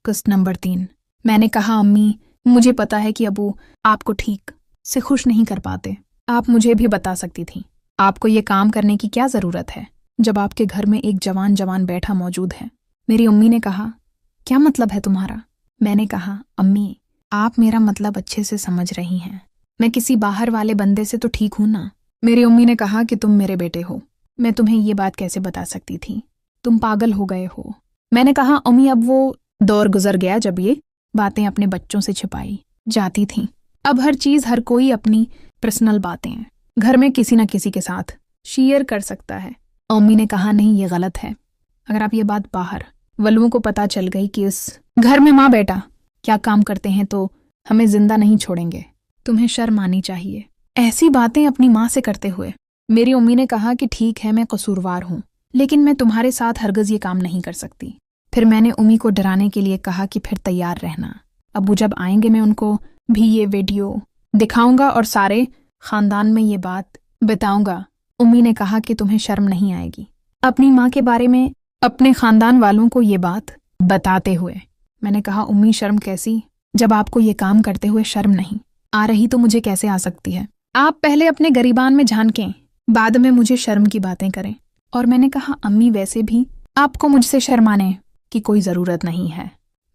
किस्त नंबर 3। मैंने कहा अम्मी, मुझे पता है कि अबू आपको ठीक से खुश नहीं कर पाते। आप मुझे भी बता सकती थी, आपको ये काम करने की क्या ज़रूरत है जब आपके घर में एक जवान बैठा मौजूद है। मेरी अम्मी ने कहा, क्या मतलब है तुम्हारा? मैंने कहा, अम्मी आप मेरा मतलब अच्छे से समझ रही हैं, मैं किसी बाहर वाले बंदे से तो ठीक हूं ना। मेरी अम्मी ने कहा कि तुम मेरे बेटे हो, मैं तुम्हें ये बात कैसे बता सकती थी, तुम पागल हो गए हो। मैंने कहा, अम्मी अब वो दौर गुजर गया जब ये बातें अपने बच्चों से छिपाई जाती थीं। अब हर चीज़ हर कोई अपनी पर्सनल बातें घर में किसी न किसी के साथ शेयर कर सकता है। अम्मी ने कहा, नहीं ये गलत है, अगर आप ये बात बाहर वलुओं को पता चल गई कि इस घर में माँ बेटा क्या काम करते हैं तो हमें जिंदा नहीं छोड़ेंगे, तुम्हें शर्म आनी चाहिए ऐसी बातें अपनी माँ से करते हुए। मेरी अम्मी ने कहा कि ठीक है मैं कसूरवार हूँ, लेकिन मैं तुम्हारे साथ हरगज ये काम नहीं कर सकती। फिर मैंने अम्मी को डराने के लिए कहा कि फिर तैयार रहना, अब्बू जब आएंगे मैं उनको भी ये वीडियो दिखाऊंगा और सारे खानदान में ये बात बताऊंगा। अम्मी ने कहा कि तुम्हें शर्म नहीं आएगी अपनी माँ के बारे में अपने खानदान वालों को ये बात बताते हुए। मैंने कहा, अम्मी शर्म कैसी, जब आपको ये काम करते हुए शर्म नहीं आ रही तो मुझे कैसे आ सकती है। आप पहले अपने गरीबान में झांकें, बाद में मुझे शर्म की बातें करें। और मैंने कहा, अम्मी वैसे भी आपको मुझसे शर्माने की कोई ज़रूरत नहीं है,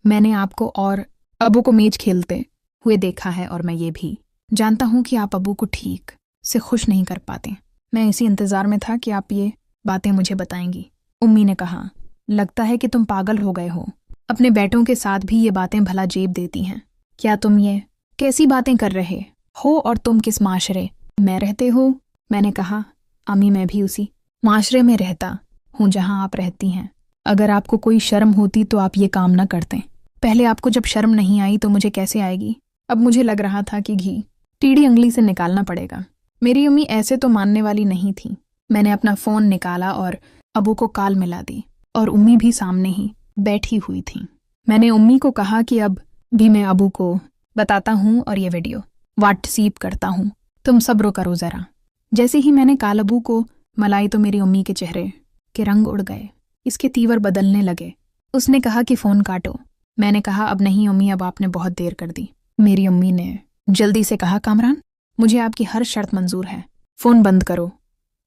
मैंने आपको और अबू को मैच खेलते हुए देखा है और मैं ये भी जानता हूँ कि आप अबू को ठीक से खुश नहीं कर पाते। मैं इसी इंतज़ार में था कि आप ये बातें मुझे बताएंगी। अम्मी ने कहा, लगता है कि तुम पागल हो गए हो, अपने बेटों के साथ भी ये बातें भला जेब देती हैं। क्या तुम ये कैसी बातें कर रहे हो और तुम किस माशरे में रहते हो? मैंने कहा, अम्मी मैं भी उसी माशरे में रहता हूँ जहाँ आप रहती हैं। अगर आपको कोई शर्म होती तो आप ये काम न करते। पहले आपको जब शर्म नहीं आई तो मुझे कैसे आएगी? अब मुझे लग रहा था कि घी टीढ़ी उंगली से निकालना पड़ेगा। मेरी अम्मी ऐसे तो मानने वाली नहीं थी। मैंने अपना फ़ोन निकाला और अबू को कॉल मिला दी और अम्मी भी सामने ही बैठी हुई थी। मैंने अम्मी को कहा कि अब भी मैं अबू को बताता हूँ और ये वीडियो व्हाट्सएप करता हूँ, तुम सब्र करो ज़रा। जैसे ही मैंने कॉल अबू को मलाई तो मेरी अम्मी के चेहरे के रंग उड़ गए, इसके तीवर बदलने लगे। उसने कहा कि फ़ोन काटो। मैंने कहा, अब नहीं अम्मी, अब आपने बहुत देर कर दी। मेरी अम्मी ने जल्दी से कहा, कामरान मुझे आपकी हर शर्त मंजूर है, फ़ोन बंद करो।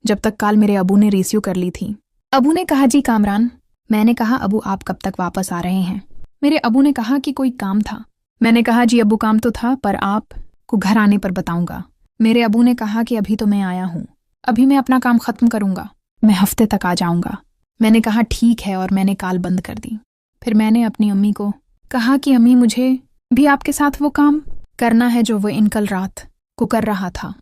जब तक कॉल मेरे अबू ने रिसीव कर ली थी। अबू ने कहा, जी कामरान। मैंने कहा, अबू आप कब तक वापस आ रहे हैं? मेरे अबू ने कहा कि कोई काम था। मैंने कहा, जी अबू काम तो था, पर आपको घर आने पर बताऊंगा। मेरे अबू ने कहा कि अभी तो मैं आया हूँ, अभी मैं अपना काम ख़त्म करूंगा, मैं हफ्ते तक आ जाऊंगा। मैंने कहा, ठीक है, और मैंने कॉल बंद कर दी। फिर मैंने अपनी अम्मी को कहा कि अम्मी मुझे भी आपके साथ वो काम करना है जो वो इन कल रात को कर रहा था,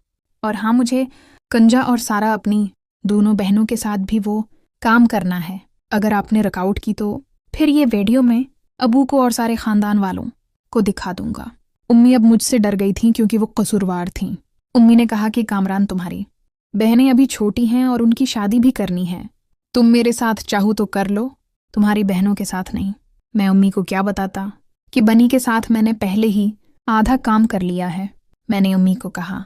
और हाँ मुझे कंजा और सारा अपनी दोनों बहनों के साथ भी वो काम करना है। अगर आपने रुकावट की तो फिर ये वीडियो मैं अबू को और सारे ख़ानदान वालों को दिखा दूंगा। अम्मी अब मुझसे डर गई थीं क्योंकि वो कसूरवार थीं। अम्मी ने कहा कि कामरान तुम्हारी बहनें अभी छोटी हैं और उनकी शादी भी करनी है, तुम मेरे साथ चाहो तो कर लो, तुम्हारी बहनों के साथ नहीं। मैं अम्मी को क्या बताता कि बनी के साथ मैंने पहले ही आधा काम कर लिया है। मैंने अम्मी को कहा,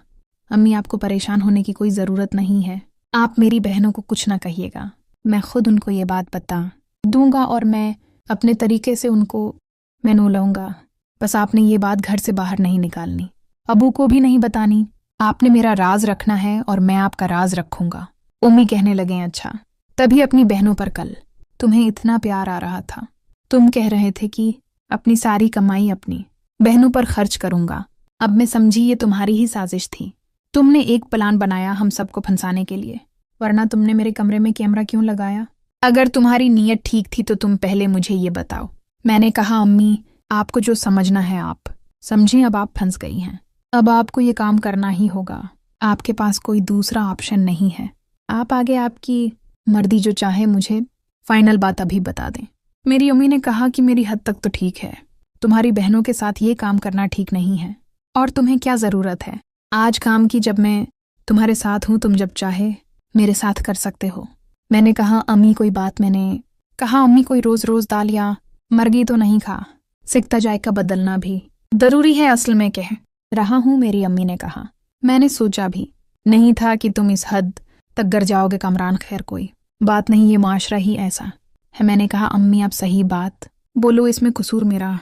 अम्मी आपको परेशान होने की कोई ज़रूरत नहीं है, आप मेरी बहनों को कुछ ना कहिएगा, मैं खुद उनको ये बात बता दूंगा और मैं अपने तरीके से उनको मैनू लूँगा। बस आपने ये बात घर से बाहर नहीं निकालनी, अबू को भी नहीं बतानी, आपने मेरा राज रखना है और मैं आपका राज रखूँगा। अम्मी कहने लगे, अच्छा। तभी अपनी बहनों पर कल तुम्हें इतना प्यार आ रहा था, तुम कह रहे थे कि अपनी सारी कमाई अपनी बहनों पर खर्च करूँगा। अब मैं समझी ये तुम्हारी ही साजिश थी, तुमने एक प्लान बनाया हम सबको फंसाने के लिए, वरना तुमने मेरे कमरे में कैमरा क्यों लगाया? अगर तुम्हारी नीयत ठीक थी तो तुम पहले मुझे ये बताओ। मैंने कहा, अम्मी आपको जो समझना है आप समझें, अब आप फंस गई हैं, अब आपको ये काम करना ही होगा, आपके पास कोई दूसरा ऑप्शन नहीं है। आप आगे आपकी मर्दी जो चाहे, मुझे फाइनल बात अभी बता दें। मेरी अम्मी ने कहा कि मेरी हद तक तो ठीक है, तुम्हारी बहनों के साथ ये काम करना ठीक नहीं है, और तुम्हें क्या ज़रूरत है आज काम की, जब मैं तुम्हारे साथ हूँ, तुम जब चाहे मेरे साथ कर सकते हो। मैंने कहा, अम्मी कोई बात, मैंने कहा अम्मी कोई रोज़ रोज़ दाल या मर्गी तो नहीं खा, सिकता जायका बदलना भी ज़रूरी है, असल में कह रहा हूँ। मेरी अम्मी ने कहा, मैंने सोचा भी नहीं था कि तुम इस हद तक गर जाओगे कामरान, खैर कोई बात नहीं, ये माशरा ही ऐसा है। मैंने कहा, अम्मी आप सही बात बोलो इसमें कसूर मेरा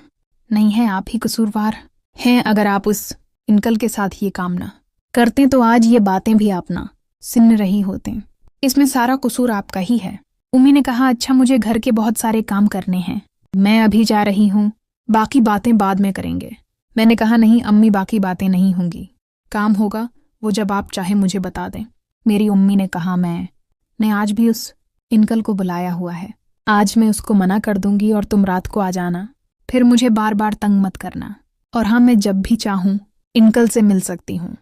नहीं है, आप ही कसूरवार हैं अगर आप उस अंकल के साथ ये काम ना करते तो आज ये बातें भी आप ना सुन रही होते। इसमें सारा कसूर आपका ही है। उम्मी ने कहा, अच्छा मुझे घर के बहुत सारे काम करने हैं, मैं अभी जा रही हूँ, बाकी बातें बाद में करेंगे। मैंने कहा, नहीं अम्मी, बाकी बातें नहीं होंगी, काम होगा वो जब आप चाहे मुझे बता दें। मेरी उम्मी ने कहा, मैंने आज भी उस अंकल को बुलाया हुआ है, आज मैं उसको मना कर दूंगी और तुम रात को आ जाना, फिर मुझे बार बार तंग मत करना। और हाँ, मैं जब भी चाहूँ अंकल से मिल सकती हूँ,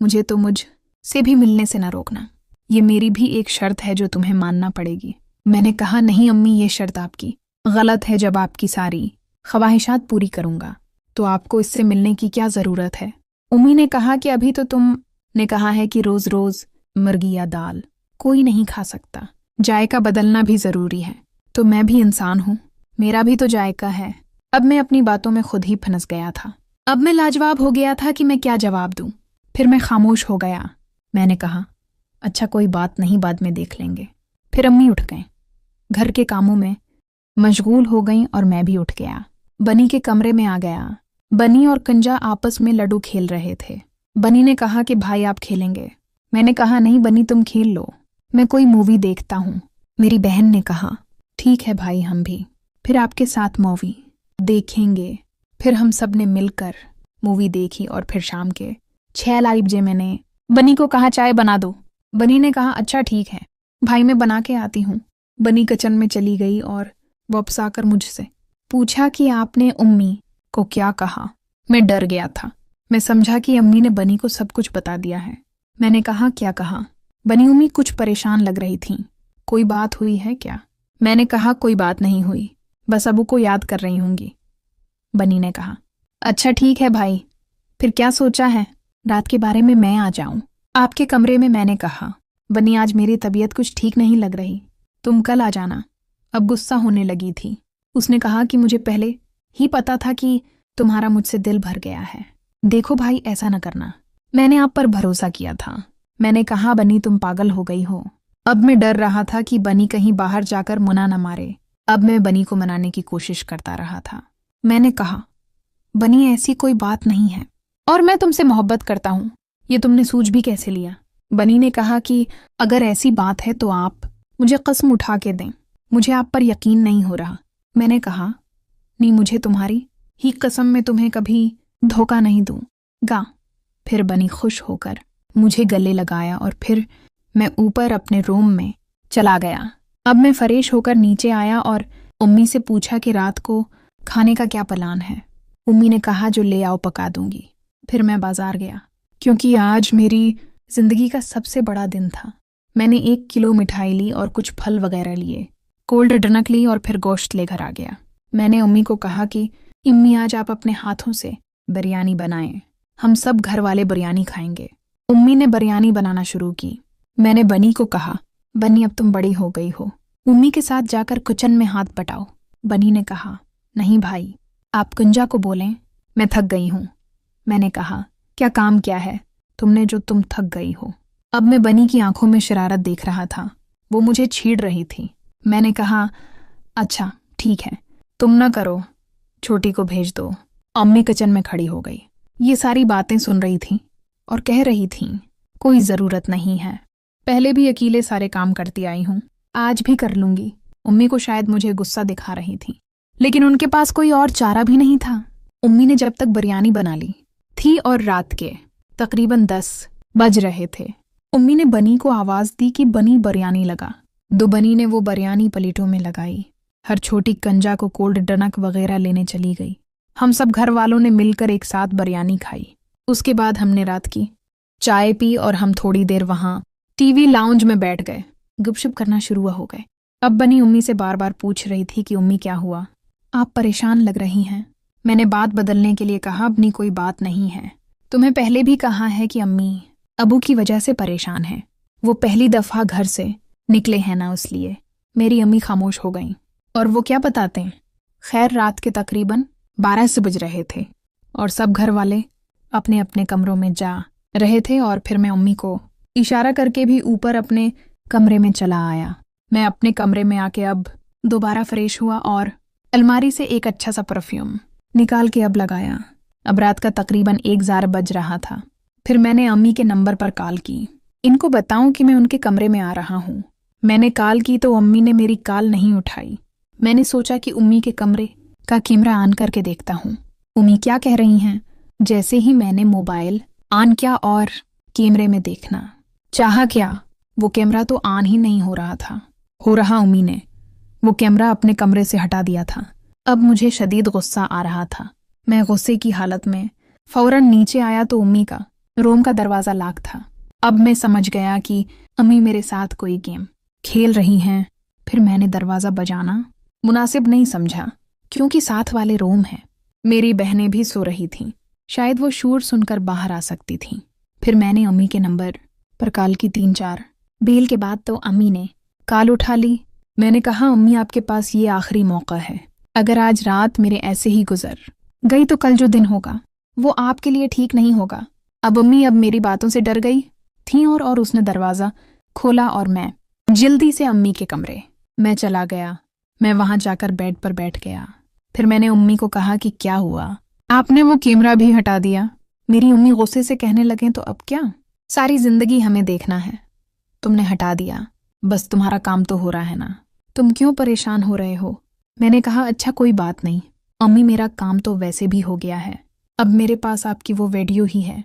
मुझे तो मुझ से भी मिलने से न रोकना, ये मेरी भी एक शर्त है जो तुम्हें मानना पड़ेगी। मैंने कहा, नहीं अम्मी, ये शर्त आपकी गलत है, जब आपकी सारी ख्वाहिशात पूरी करूंगा तो आपको इससे मिलने की क्या ज़रूरत है। उम्मी ने कहा कि अभी तो तुमने कहा है कि रोज़ रोज़ मुर्गी या दाल कोई नहीं खा सकता, जायका बदलना भी ज़रूरी है, तो मैं भी इंसान हूँ, मेरा भी तो जायका है। अब मैं अपनी बातों में खुद ही फंस गया था। अब मैं लाजवाब हो गया था कि मैं क्या जवाब दूं। फिर मैं खामोश हो गया। मैंने कहा, अच्छा कोई बात नहीं, बाद में देख लेंगे। फिर अम्मी उठ गईं, घर के कामों में मशगूल हो गईं और मैं भी उठ गया। बनी के कमरे में आ गया। बनी और कंजा आपस में लड्डू खेल रहे थे। बनी ने कहा कि भाई आप खेलेंगे। मैंने कहा, नहीं बनी, तुम खेल लो, मैं कोई मूवी देखता हूँ। मेरी बहन ने कहा, ठीक है भाई, हम भी फिर आपके साथ मूवी देखेंगे। फिर हम सब ने मिलकर मूवी देखी और फिर शाम के 6 बजे मैंने बनी को कहा, चाय बना दो। बनी ने कहा, अच्छा ठीक है भाई, मैं बना के आती हूँ। बनी किचन में चली गई और वापस आकर मुझसे पूछा कि आपने उम्मी को क्या कहा। मैं डर गया था। मैं समझा कि अम्मी ने बनी को सब कुछ बता दिया है। मैंने कहा, क्या कहा? बनी उम्मी कुछ परेशान लग रही थीं। कोई बात हुई है क्या? मैंने कहा, कोई बात नहीं हुई, बस अबू को याद कर रही होंगी। बनी ने कहा, अच्छा ठीक है भाई, फिर क्या सोचा है? रात के बारे में मैं आ जाऊं आपके कमरे में? मैंने कहा, बनी आज मेरी तबीयत कुछ ठीक नहीं लग रही, तुम कल आ जाना। अब गुस्सा होने लगी थी। उसने कहा कि मुझे पहले ही पता था कि तुम्हारा मुझसे दिल भर गया है। देखो भाई, ऐसा न करना, मैंने आप पर भरोसा किया था। मैंने कहा, बनी तुम पागल हो गई हो। अब मैं डर रहा था कि बनी कहीं बाहर जाकर मुना न मारे। अब मैं बनी को मनाने की कोशिश करता रहा था। मैंने कहा, बनी ऐसी कोई बात नहीं है और मैं तुमसे मोहब्बत करता हूँ, ये तुमने सूझ भी कैसे लिया? बनी ने कहा कि अगर ऐसी बात है तो आप मुझे कसम उठा के दें, मुझे आप पर यकीन नहीं हो रहा। मैंने कहा, नहीं, मुझे तुम्हारी ही कसम में तुम्हें कभी धोखा नहीं दूंगा। फिर बनी खुश होकर मुझे गले लगाया और फिर मैं ऊपर अपने रूम में चला गया। अब मैं फ्रेश होकर नीचे आया और उम्मी से पूछा कि रात को खाने का क्या प्लान है। उम्मी ने कहा, जो ले आओ पका दूंगी। फिर मैं बाजार गया क्योंकि आज मेरी जिंदगी का सबसे बड़ा दिन था। मैंने 1 किलो मिठाई ली और कुछ फल वगैरह लिए, कोल्ड ड्रिंक ली और फिर गोश्त लेकर आ गया। मैंने उम्मी को कहा कि इम्मी आज आप अपने हाथों से बिरयानी बनाएं, हम सब घर वाले बिरयानी खाएंगे। उम्मी ने बिरयानी बनाना शुरू की। मैंने बनी को कहा, बनी अब तुम बड़ी हो गई हो, उम्मी के साथ जाकर किचन में हाथ बटाओ। बनी ने कहा, नहीं भाई, आप कुंजा को बोलें, मैं थक गई हूँ। मैंने कहा, क्या काम क्या है तुमने जो तुम थक गई हो? अब मैं बनी की आंखों में शरारत देख रहा था, वो मुझे छीड़ रही थी। मैंने कहा, अच्छा ठीक है, तुम ना करो, छोटी को भेज दो। अम्मी किचन में खड़ी हो गई। ये सारी बातें सुन रही थी और कह रही थी, कोई ज़रूरत नहीं है, पहले भी अकेले सारे काम करती आई हूँ, आज भी कर लूँगी। उम्मी को शायद मुझे गुस्सा दिखा रही थी, लेकिन उनके पास कोई और चारा भी नहीं था। उम्मी ने जब तक बिरयानी बना ली थी और रात के तकरीबन 10 बज रहे थे, उम्मी ने बनी को आवाज़ दी कि बनी बिरयानी लगा। बनी ने वो बिरयानी प्लेटों में लगाई। हर छोटी कंजा को कोल्ड ड्रिंक वगैरह लेने चली गई। हम सब घर वालों ने मिलकर एक साथ बिरयानी खाई। उसके बाद हमने रात की चाय पी और हम थोड़ी देर वहाँ टीवी लाउंज में बैठ गए, गुपशुप करना शुरू हो गए। अब बनी उम्मी से बार बार पूछ रही थी कि उम्मी क्या हुआ, आप परेशान लग रही हैं। मैंने बात बदलने के लिए कहा, अपनी कोई बात नहीं है, तुम्हें पहले भी कहा है कि अम्मी अबू की वजह से परेशान है, वो पहली दफ़ा घर से निकले हैं ना, इसलिए। मेरी अम्मी खामोश हो गईं और वो क्या बताते हैं। खैर रात के तकरीबन 12 से बज रहे थे और सब घर वाले अपने अपने कमरों में जा रहे थे और फिर मैं अम्मी को इशारा करके भी ऊपर अपने कमरे में चला आया। मैं अपने कमरे में आके अब दोबारा फ्रेश हुआ और अलमारी से एक अच्छा सा परफ्यूम निकाल के अब लगाया। अब रात का तकरीबन 1 बज रहा था। फिर मैंने अम्मी के नंबर पर कॉल की। इनको बताऊं कि मैं उनके कमरे में आ रहा हूँ। मैंने कॉल की तो अम्मी ने मेरी कॉल नहीं उठाई। मैंने सोचा कि अम्मी के कमरे का कैमरा ऑन करके देखता हूँ अम्मी क्या कह रही हैं। जैसे ही मैंने मोबाइल ऑन किया और कैमरे में देखना चाहा, क्या वो कैमरा तो ऑन ही नहीं हो रहा था। हो रहा अम्मी ने वो कैमरा अपने कमरे से हटा दिया था। अब मुझे शदीद गुस्सा आ रहा था। मैं गुस्से की हालत में फौरन नीचे आया तो अम्मी का रूम का दरवाज़ा लॉक था। अब मैं समझ गया कि अम्मी मेरे साथ कोई गेम खेल रही हैं। फिर मैंने दरवाज़ा बजाना मुनासिब नहीं समझा, क्योंकि साथ वाले रूम हैं। मेरी बहनें भी सो रही थीं, शायद वो शोर सुनकर बाहर आ सकती थीं। फिर मैंने अम्मी के नंबर पर कॉल की 3-4 बेल के बाद तो अम्मी ने कॉल उठा ली। मैंने कहा, अम्मी आपके पास ये आखिरी मौका है। अगर आज रात मेरे ऐसे ही गुजर गई तो कल जो दिन होगा वो आपके लिए ठीक नहीं होगा। अब अम्मी अब मेरी बातों से डर गई थीं और उसने दरवाज़ा खोला और मैं जल्दी से अम्मी के कमरे में चला गया। मैं वहां जाकर बेड पर बैठ गया। फिर मैंने अम्मी को कहा कि क्या हुआ, आपने वो कैमरा भी हटा दिया। मेरी अम्मी गुस्से से कहने लगे, तो अब क्या, सारी जिंदगी हमें देखना है, तुमने हटा दिया, बस तुम्हारा काम तो हो रहा है ना, तुम क्यों परेशान हो रहे हो। मैंने कहा, अच्छा कोई बात नहीं अम्मी, मेरा काम तो वैसे भी हो गया है। अब मेरे पास आपकी वो वीडियो ही है,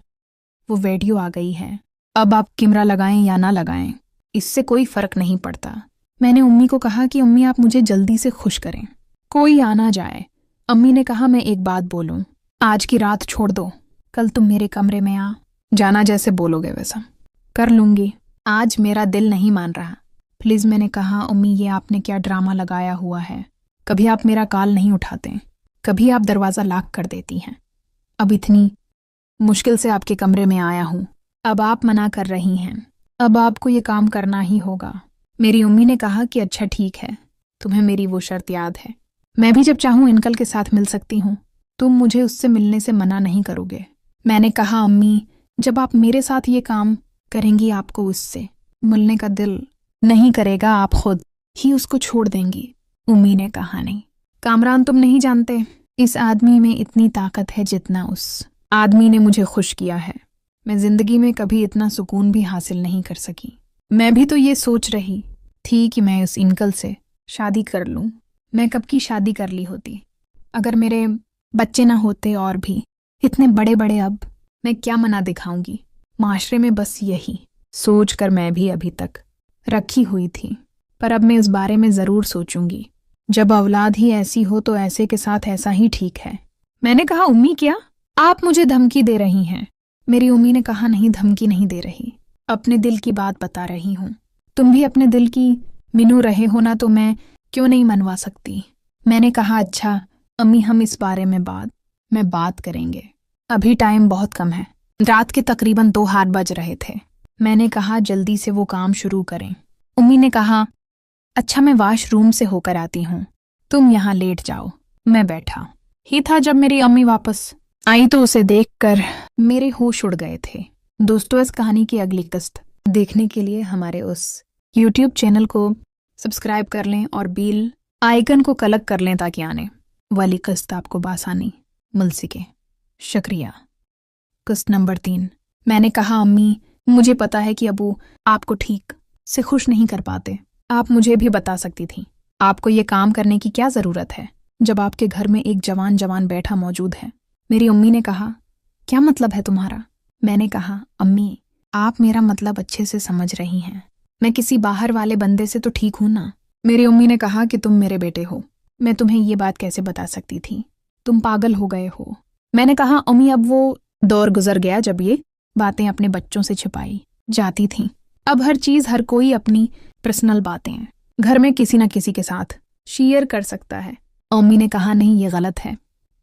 वो वीडियो आ गई है। अब आप कैमरा लगाएं या ना लगाएं इससे कोई फर्क नहीं पड़ता। मैंने अम्मी को कहा कि अम्मी आप मुझे जल्दी से खुश करें, कोई आना जाए। अम्मी ने कहा, मैं एक बात बोलूं, आज की रात छोड़ दो, कल तुम मेरे कमरे में आ जाना, जैसे बोलोगे वैसा कर लूंगी। आज मेरा दिल नहीं मान रहा, प्लीज़। मैंने कहा, अम्मी ये आपने क्या ड्रामा लगाया हुआ है, कभी आप मेरा कॉल नहीं उठाते, कभी आप दरवाज़ा लॉक कर देती हैं। अब इतनी मुश्किल से आपके कमरे में आया हूँ, अब आप मना कर रही हैं, अब आपको ये काम करना ही होगा। मेरी अम्मी ने कहा कि अच्छा ठीक है, तुम्हें मेरी वो शर्त याद है, मैं भी जब चाहूँ इनकल के साथ मिल सकती हूँ, तुम मुझे उससे मिलने से मना नहीं करोगे। मैंने कहा, अम्मी जब आप मेरे साथ ये काम करेंगी आपको उससे मिलने का दिल नहीं करेगा, आप खुद ही उसको छोड़ देंगी। अम्मी ने कहा, नहीं कामरान, तुम नहीं जानते इस आदमी में इतनी ताकत है जितना उस आदमी ने मुझे खुश किया है। मैं जिंदगी में कभी इतना सुकून भी हासिल नहीं कर सकी। मैं भी तो ये सोच रही थी कि मैं उस इनकल से शादी कर लूं। मैं कब की शादी कर ली होती, अगर मेरे बच्चे ना होते और भी इतने बड़े बड़े, अब मैं क्या मना दिखाऊंगी माशरे में। बस यही सोच कर मैं भी अभी तक रखी हुई थी, पर अब मैं इस बारे में ज़रूर सोचूंगी। जब औलाद ही ऐसी हो तो ऐसे के साथ ऐसा ही ठीक है। मैंने कहा, उम्मी क्या आप मुझे धमकी दे रही हैं। मेरी उम्मी ने कहा, नहीं धमकी नहीं दे रही, अपने दिल की बात बता रही हूँ। तुम भी अपने दिल की मिनू रहे हो ना, तो मैं क्यों नहीं मनवा सकती। मैंने कहा, अच्छा अम्मी हम इस बारे में बात करेंगे, अभी टाइम बहुत कम है। रात के तकरीबन 2 बज रहे थे। मैंने कहा, जल्दी से वो काम शुरू करें। उम्मी ने कहा, अच्छा मैं वॉशरूम से होकर आती हूँ, तुम यहाँ लेट जाओ। मैं बैठा ही था जब मेरी अम्मी वापस आई तो उसे देखकर मेरे होश उड़ गए थे। दोस्तों, इस कहानी की अगली किस्त देखने के लिए हमारे उस YouTube चैनल को सब्सक्राइब कर लें और बेल आइकन को क्लिक कर लें ताकि आने वाली किस्त आपको बासानी मिल सके। शुक्रिया। किस्त नंबर 3। मैंने कहा, अम्मी मुझे पता है कि अबू आपको ठीक से खुश नहीं कर पाते, आप मुझे भी बता सकती थी आपको ये काम करने की क्या ज़रूरत है जब आपके घर में एक जवान बैठा मौजूद है। मेरी अम्मी ने कहा, क्या मतलब है तुम्हारा। मैंने कहा, अम्मी आप मेरा मतलब अच्छे से समझ रही हैं, मैं किसी बाहर वाले बंदे से तो ठीक हूं ना। मेरी अम्मी ने कहा कि तुम मेरे बेटे हो, मैं तुम्हें ये बात कैसे बता सकती थी, तुम पागल हो गए हो। मैंने कहा, अम्मी अब वो दौर गुजर गया जब ये बातें अपने बच्चों से छिपाई जाती थीं। अब हर चीज़ हर कोई अपनी पर्सनल बातें घर में किसी न किसी के साथ शेयर कर सकता है। अम्मी ने कहा, नहीं ये गलत है,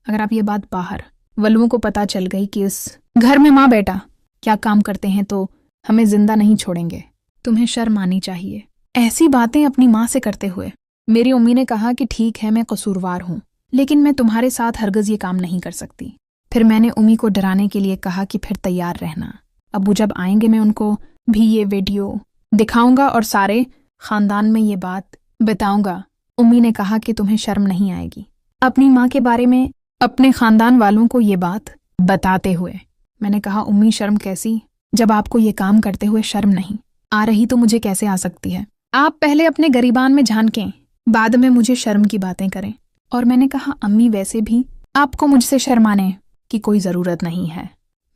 अगर आप ये बात बाहर वलुओं को पता चल गई कि इस घर में माँ बेटा क्या काम करते हैं तो हमें जिंदा नहीं छोड़ेंगे, तुम्हें शर्म आनी चाहिए ऐसी बातें अपनी माँ से करते हुए। मेरी अम्मी ने कहा कि ठीक है मैं कसूरवार हूँ, लेकिन मैं तुम्हारे साथ हरगज ये काम नहीं कर सकती। फिर मैंने अम्मी को डराने के लिए कहा कि फिर तैयार रहना, अबू जब आएंगे मैं उनको भी ये वीडियो दिखाऊंगा और सारे खानदान में ये बात बताऊंगा। अम्मी ने कहा कि तुम्हें शर्म नहीं आएगी, अपनी माँ के बारे में अपने खानदान वालों को ये बात बताते हुए। मैंने कहा उम्मी शर्म कैसी, जब आपको ये काम करते हुए शर्म नहीं आ रही तो मुझे कैसे आ सकती है। आप पहले अपने गरीबान में झांकें, बाद में मुझे शर्म की बातें करें। और मैंने कहा अम्मी वैसे भी आपको मुझसे शर्माने की कोई ज़रूरत नहीं है।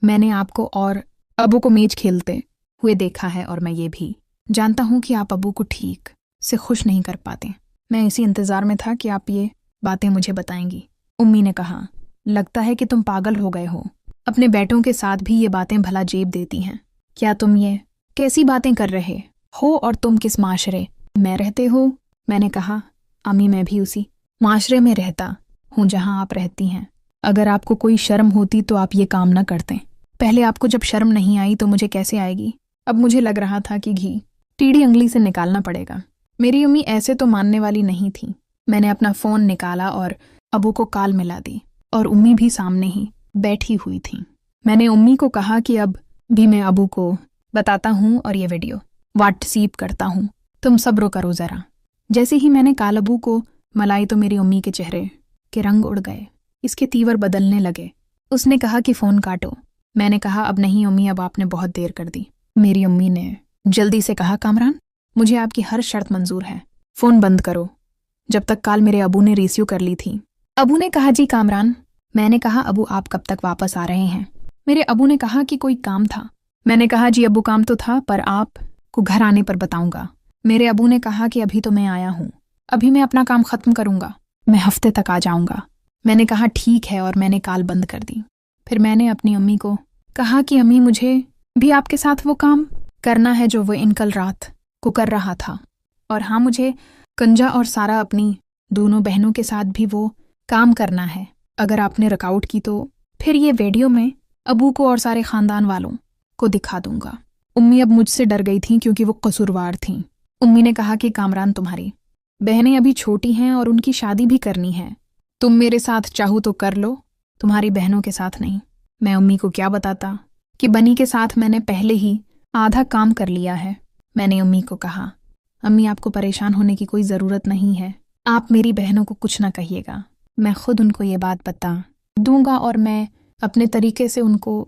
मैंने आपको और अबू को मैच खेलते हुए देखा है और मैं ये भी जानता हूँ कि आप अबू को ठीक से खुश नहीं कर पाते। मैं इसी इंतज़ार में था कि आप ये बातें मुझे बताएंगी। उम्मी ने कहा लगता है कि तुम पागल हो गए हो, अपने बेटों के साथ भी ये बातें भला जेब देती हैं। क्या तुम ये कैसी बातें कर रहे हो और तुम किस माशरे में रहते हो। मैंने कहा अम्मी मैं भी उसी माशरे में रहता हूँ जहाँ आप रहती हैं। अगर आपको कोई शर्म होती तो आप ये काम न करते। पहले आपको जब शर्म नहीं आई तो मुझे कैसे आएगी। अब मुझे लग रहा था कि घी टीढ़ी उंगली से निकालना पड़ेगा। मेरी उम्मी ऐसे तो मानने वाली नहीं थी। मैंने अपना फ़ोन निकाला और अबू को कॉल मिला दी और उम्मी भी सामने ही बैठी हुई थी। मैंने उम्मी को कहा कि अब भी मैं अबू को बताता हूँ और ये वीडियो व्हाट्सएप करता हूँ, तुम सब्र करो ज़रा। जैसे ही मैंने कॉल अबू को मलाई तो मेरी उम्मी के चेहरे के रंग उड़ गए, इसके तीवर बदलने लगे। उसने कहा कि फ़ोन काटो। मैंने कहा अब नहीं उम्मी, अब आपने बहुत देर कर दी। मेरी उम्मी ने जल्दी से कहा कामरान मुझे आपकी हर शर्त मंजूर है, फ़ोन बंद करो। जब तक कॉल मेरे अबू ने रिसीव कर ली थी। अबू ने कहा जी कामरान। मैंने कहा अबू आप कब तक वापस आ रहे हैं। मेरे अबू ने कहा कि कोई काम था। मैंने कहा जी अबू काम तो था पर आपको घर आने पर बताऊंगा। मेरे अबू ने कहा कि अभी तो मैं आया हूँ, अभी मैं अपना काम ख़त्म करूंगा, मैं हफ्ते तक आ जाऊंगा। मैंने कहा ठीक है और मैंने कॉल बंद कर दी। फिर मैंने अपनी अम्मी को कहा कि अम्मी मुझे भी आपके साथ वो काम करना है जो वो इनकल रात को कर रहा था। और हाँ मुझे कंजा और सारा अपनी दोनों बहनों के साथ भी वो काम करना है। अगर आपने रकआउट की तो फिर ये वीडियो में अबू को और सारे ख़ानदान वालों को दिखा दूंगा। उम्मी अब मुझसे डर गई थीं क्योंकि वो कसूरवार थीं। उम्मी ने कहा कि कामरान तुम्हारी बहनें अभी छोटी हैं और उनकी शादी भी करनी है, तुम मेरे साथ चाहो तो कर लो, तुम्हारी बहनों के साथ नहीं। मैं उम्मी को क्या बताता कि बनी के साथ मैंने पहले ही आधा काम कर लिया है। मैंने उम्मी को कहा अम्मी आपको परेशान होने की कोई ज़रूरत नहीं है, आप मेरी बहनों को कुछ ना कहिएगा, मैं खुद उनको ये बात बता दूंगा और मैं अपने तरीके से उनको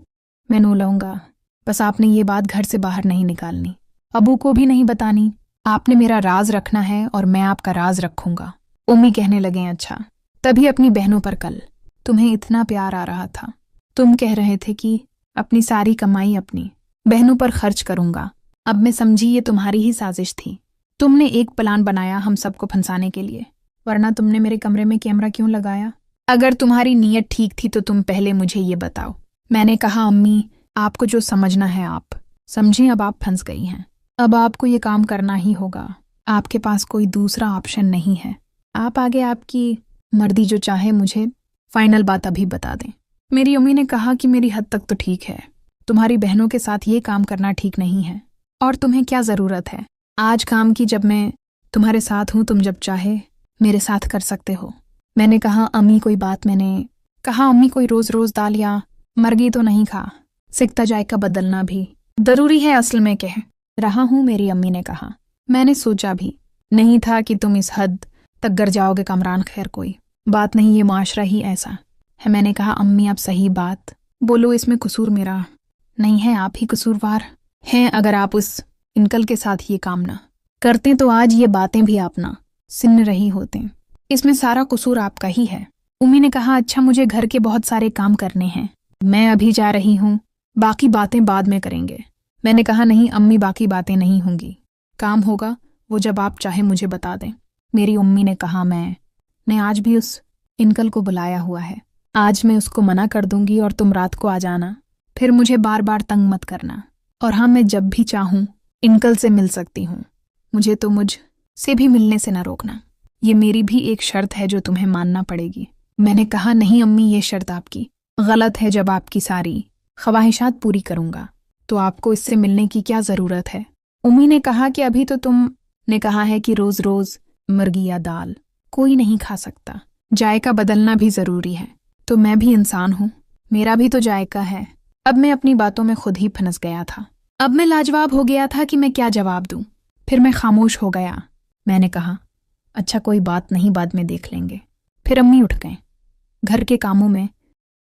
मैनू लूँगा। बस आपने ये बात घर से बाहर नहीं निकालनी, अबू को भी नहीं बतानी, आपने मेरा राज रखना है और मैं आपका राज रखूंगा। उम्मी कहने लगे अच्छा। तभी अपनी बहनों पर कल तुम्हें इतना प्यार आ रहा था, तुम कह रहे थे कि अपनी सारी कमाई अपनी बहनों पर खर्च करूंगा। अब मैं समझी ये तुम्हारी ही साजिश थी, तुमने एक प्लान बनाया हम सबको फंसाने के लिए, वरना तुमने मेरे कमरे में कैमरा क्यों लगाया। अगर तुम्हारी नीयत ठीक थी तो तुम पहले मुझे ये बताओ। मैंने कहा अम्मी आपको जो समझना है आप समझें, अब आप फंस गई हैं, अब आपको ये काम करना ही होगा, आपके पास कोई दूसरा ऑप्शन नहीं है। आप आगे आपकी मर्जी, जो चाहे मुझे फाइनल बात अभी बता दें। मेरी उम्मी ने कहा कि मेरी हद तक तो ठीक है, तुम्हारी बहनों के साथ ये काम करना ठीक नहीं है और तुम्हें क्या ज़रूरत है आज काम की, जब मैं तुम्हारे साथ हूँ, तुम जब चाहे मेरे साथ कर सकते हो। मैंने कहा अम्मी कोई बात, मैंने कहा अम्मी कोई रोज़ रोज़ दाल या मर्गी तो नहीं खा सकता, जायका बदलना भी ज़रूरी है, असल में कह रहा हूँ। मेरी अम्मी ने कहा मैंने सोचा भी नहीं था कि तुम इस हद तक गर जाओगे कामरान, खैर कोई बात नहीं, ये माशरा ही ऐसा है। मैंने कहा अम्मी आप सही बात बोलो, इसमें कसूर मेरा नहीं है, आप ही कसूरवार हैं। अगर आप उस इनकल के साथ ये काम ना करते तो आज ये बातें भी आप ना सुन रही होते, इसमें सारा कसूर आपका ही है। उम्मी ने कहा अच्छा मुझे घर के बहुत सारे काम करने हैं, मैं अभी जा रही हूँ, बाकी बातें बाद में करेंगे। मैंने कहा नहीं अम्मी बाकी बातें नहीं होंगी, काम होगा वो जब आप चाहे मुझे बता दें। मेरी उम्मी ने कहा मैंने आज भी उस इनकल को बुलाया हुआ है, आज मैं उसको मना कर दूंगी और तुम रात को आ जाना, फिर मुझे बार बार तंग मत करना। और हाँ मैं जब भी चाहूँ इनकल से मिल सकती हूँ, मुझे तो मुझ से भी मिलने से ना रोकना, ये मेरी भी एक शर्त है जो तुम्हें मानना पड़ेगी। मैंने कहा नहीं अम्मी ये शर्त आपकी गलत है, जब आपकी सारी ख्वाहिशात पूरी करूँगा तो आपको इससे मिलने की क्या ज़रूरत है। उम्मी ने कहा कि अभी तो तुमने कहा है कि रोज़ रोज़ मुर्गी या दाल कोई नहीं खा सकता, जायका बदलना भी ज़रूरी है, तो मैं भी इंसान हूँ, मेरा भी तो जायका है। अब मैं अपनी बातों में खुद ही फंस गया था, अब मैं लाजवाब हो गया था कि मैं क्या जवाब दूँ। फिर मैं खामोश हो गया। मैंने कहा अच्छा कोई बात नहीं, बाद में देख लेंगे। फिर अम्मी उठ गईं, घर के कामों में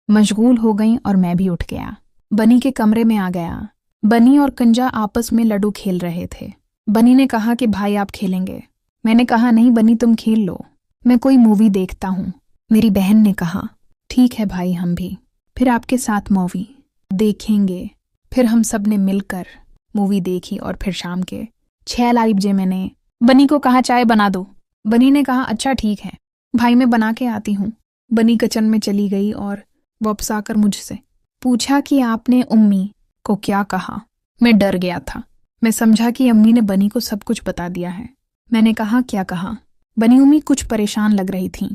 मशगूल हो गईं और मैं भी उठ गया। बनी के कमरे में आ गया। बनी और कंजा आपस में लड्डू खेल रहे थे। बनी ने कहा कि भाई आप खेलेंगे। मैंने कहा नहीं बनी तुम खेल लो, मैं कोई मूवी देखता हूँ। मेरी बहन ने कहा ठीक है भाई हम भी फिर आपके साथ मूवी देखेंगे। फिर हम सब ने मिलकर मूवी देखी और फिर शाम के 6 लाइव बजे मैंने बनी को कहा चाय बना दो। बनी ने कहा अच्छा ठीक है भाई मैं बना के आती हूँ। बनी किचन में चली गई और वापस आकर मुझसे पूछा कि आपने अम्मी को क्या कहा। मैं डर गया था। मैं समझा कि अम्मी ने बनी को सब कुछ बता दिया है। मैंने कहा क्या कहा। बनी अम्मी कुछ परेशान लग रही थीं।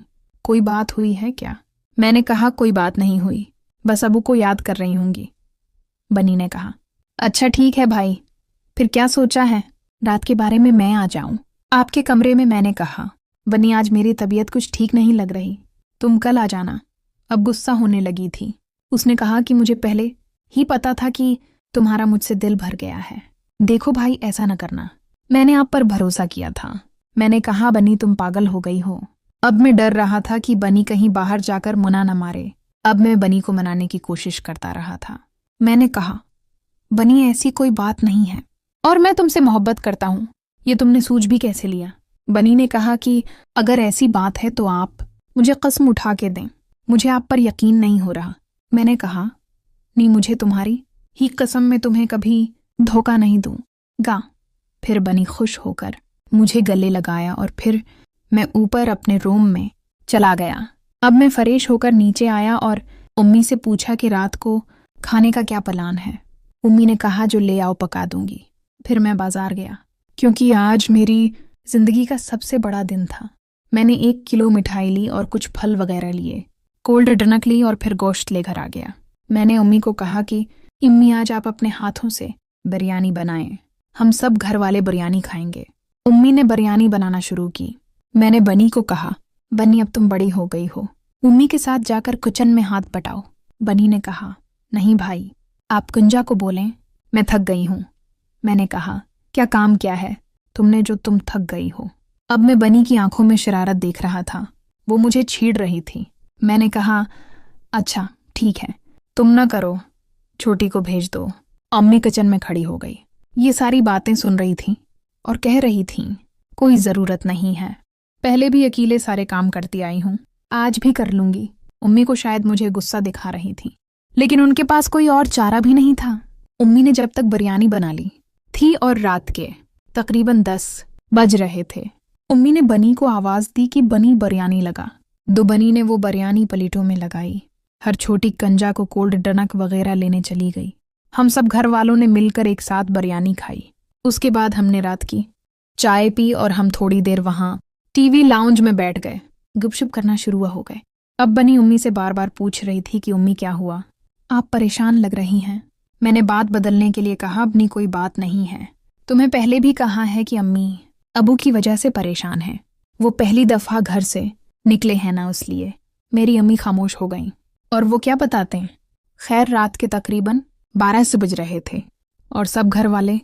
कोई बात हुई है क्या? मैंने कहा कोई बात नहीं हुई, बस अबू को याद कर रही होंगी। बनी ने कहा अच्छा ठीक है भाई, फिर क्या सोचा है? रात के बारे में मैं आ जाऊं आपके कमरे में? मैंने कहा बनी आज मेरी तबीयत कुछ ठीक नहीं लग रही, तुम कल आ जाना। अब गुस्सा होने लगी थी। उसने कहा कि मुझे पहले ही पता था कि तुम्हारा मुझसे दिल भर गया है। देखो भाई ऐसा न करना, मैंने आप पर भरोसा किया था। मैंने कहा बनी तुम पागल हो गई हो। अब मैं डर रहा था कि बनी कहीं बाहर जाकर मुना न मारे। अब मैं बनी को मनाने की कोशिश करता रहा था। मैंने कहा बनी ऐसी कोई बात नहीं है और मैं तुमसे मोहब्बत करता हूँ, ये तुमने सूझ भी कैसे लिया? बनी ने कहा कि अगर ऐसी बात है तो आप मुझे कसम उठा के दें, मुझे आप पर यकीन नहीं हो रहा। मैंने कहा नहीं मुझे तुम्हारी ही कसम में तुम्हें कभी धोखा नहीं दूंगा। फिर बनी खुश होकर मुझे गले लगाया और फिर मैं ऊपर अपने रूम में चला गया। अब मैं फ्रेश होकर नीचे आया और उम्मी से पूछा कि रात को खाने का क्या प्लान है। उम्मी ने कहा जो ले आओ पका दूंगी। फिर मैं बाजार गया क्योंकि आज मेरी जिंदगी का सबसे बड़ा दिन था। मैंने 1 किलो मिठाई ली और कुछ फल वगैरह लिए, कोल्ड ड्रिंक ली और फिर गोश्त लेकर आ गया। मैंने उम्मी को कहा कि इम्मी आज आप अपने हाथों से बिरयानी बनाएं, हम सब घर वाले बिरयानी खाएंगे। उम्मी ने बिरयानी बनाना शुरू की। मैंने बनी को कहा बनी अब तुम बड़ी हो गई हो, उम्मी के साथ जाकर किचन में हाथ बटाओ। बनी ने कहा नहीं भाई आप कुंजा को बोलें मैं थक गई हूँ। मैंने कहा क्या काम क्या है तुमने जो तुम थक गई हो? अब मैं बनी की आंखों में शरारत देख रहा था, वो मुझे छीड़ रही थी। मैंने कहा अच्छा ठीक है तुम न करो, छोटी को भेज दो। अम्मी किचन में खड़ी हो गई, ये सारी बातें सुन रही थी और कह रही थी कोई ज़रूरत नहीं है, पहले भी अकेले सारे काम करती आई हूँ, आज भी कर लूँगी। उम्मी को शायद मुझे गुस्सा दिखा रही थी, लेकिन उनके पास कोई और चारा भी नहीं था। उम्मी ने जब तक बिरयानी बना ली थी और रात के तकरीबन 10 बज रहे थे, उम्मी ने बनी को आवाज़ दी कि बनी बिरयानी लगा। दो बनी ने वो बिरयानी प्लेटों में लगाई। हर छोटी कंजा को कोल्ड ड्रिंक वगैरह लेने चली गई। हम सब घर वालों ने मिलकर एक साथ बिरयानी खाई। उसके बाद हमने रात की चाय पी और हम थोड़ी देर वहाँ टीवी लाउंज में बैठ गए, गुपशुप करना शुरू हो गए। अब बनी उम्मी से बार बार पूछ रही थी कि उम्मी क्या हुआ, आप परेशान लग रही हैं। मैंने बात बदलने के लिए कहा अपनी कोई बात नहीं है, तुम्हें पहले भी कहा है कि अम्मी अबू की वजह से परेशान है, वो पहली दफ़ा घर से निकले हैं ना इसलिए। मेरी अम्मी खामोश हो गईं और वो क्या बताते हैं। खैर रात के तकरीबन 12 से बज रहे थे और सब घर वाले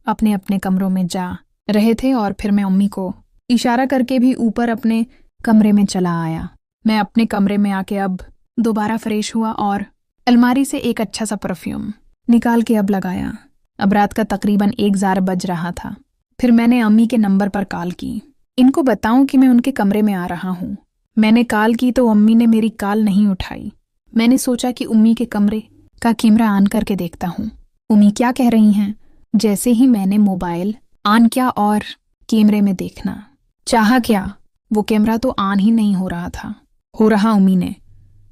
अपने अपने कमरों में जा रहे थे और फिर मैं अम्मी को इशारा करके भी ऊपर अपने कमरे में चला आया। मैं अपने कमरे में आके अब दोबारा फ्रेश हुआ और अलमारी से एक अच्छा सा परफ्यूम निकाल के अब लगाया। अब रात का तकरीबन 1 बज रहा था। फिर मैंने अम्मी के नंबर पर कॉल की, इनको बताऊं कि मैं उनके कमरे में आ रहा हूँ। मैंने कॉल की तो अम्मी ने मेरी कॉल नहीं उठाई। मैंने सोचा कि उम्मी के कमरे का कैमरा ऑन करके देखता हूँ उम्मी क्या कह रही हैं। जैसे ही मैंने मोबाइल ऑन किया और कैमरे में देखना चाहा, क्या वो कैमरा तो ऑन ही नहीं हो रहा था। हो रहा उम्मी ने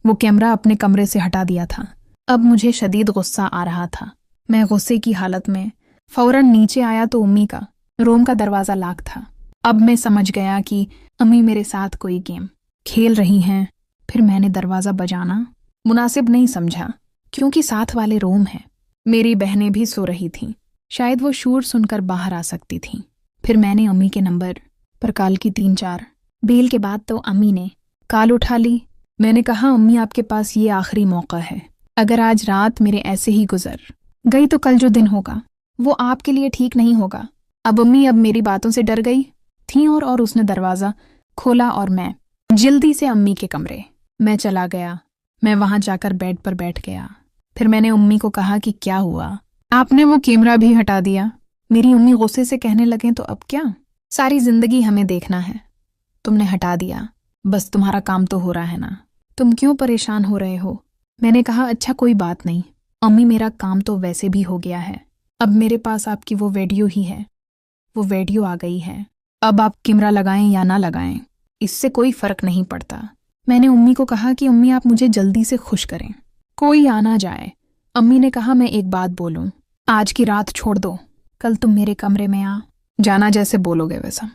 वो कैमरा अपने कमरे से हटा दिया था। अब मुझे शदीद गुस्सा आ रहा था। मैं गुस्से की हालत में फौरन नीचे आया तो उम्मी का रूम का दरवाज़ा लॉक था। अब मैं समझ गया कि अम्मी मेरे साथ कोई गेम खेल रही हैं। फिर मैंने दरवाज़ा बजाना मुनासिब नहीं समझा क्योंकि साथ वाले रूम हैं। मेरी बहनें भी सो रही थीं, शायद वो शोर सुनकर बाहर आ सकती थीं। फिर मैंने अम्मी के नंबर पर कॉल की 3-4 बेल के बाद तो अम्मी ने कॉल उठा ली। मैंने कहा अम्मी आपके पास ये आखिरी मौका है, अगर आज रात मेरे ऐसे ही गुजर गई तो कल जो दिन होगा वो आपके लिए ठीक नहीं होगा। अब अम्मी अब मेरी बातों से डर गई थीं और उसने दरवाज़ा खोला और मैं जल्दी से अम्मी के कमरे। मैं चला गया। मैं वहां जाकर बेड पर बैठ गया। फिर मैंने अम्मी को कहा कि क्या हुआ, आपने वो कैमरा भी हटा दिया। मेरी अम्मी गुस्से से कहने लगे तो अब क्या, सारी जिंदगी हमें देखना है, तुमने हटा दिया, बस तुम्हारा काम तो हो रहा है ना, तुम क्यों परेशान हो रहे हो। मैंने कहा अच्छा कोई बात नहीं अम्मी, मेरा काम तो वैसे भी हो गया है, अब मेरे पास आपकी वो वीडियो ही है, वो वीडियो आ गई है, अब आप कैमरा लगाएं या ना लगाएं इससे कोई फर्क नहीं पड़ता। मैंने अम्मी को कहा कि अम्मी आप मुझे जल्दी से खुश करें, कोई आना जाए। अम्मी ने कहा मैं एक बात बोलूं, आज की रात छोड़ दो, कल तुम मेरे कमरे में आ जाना, जैसे बोलोगे वैसा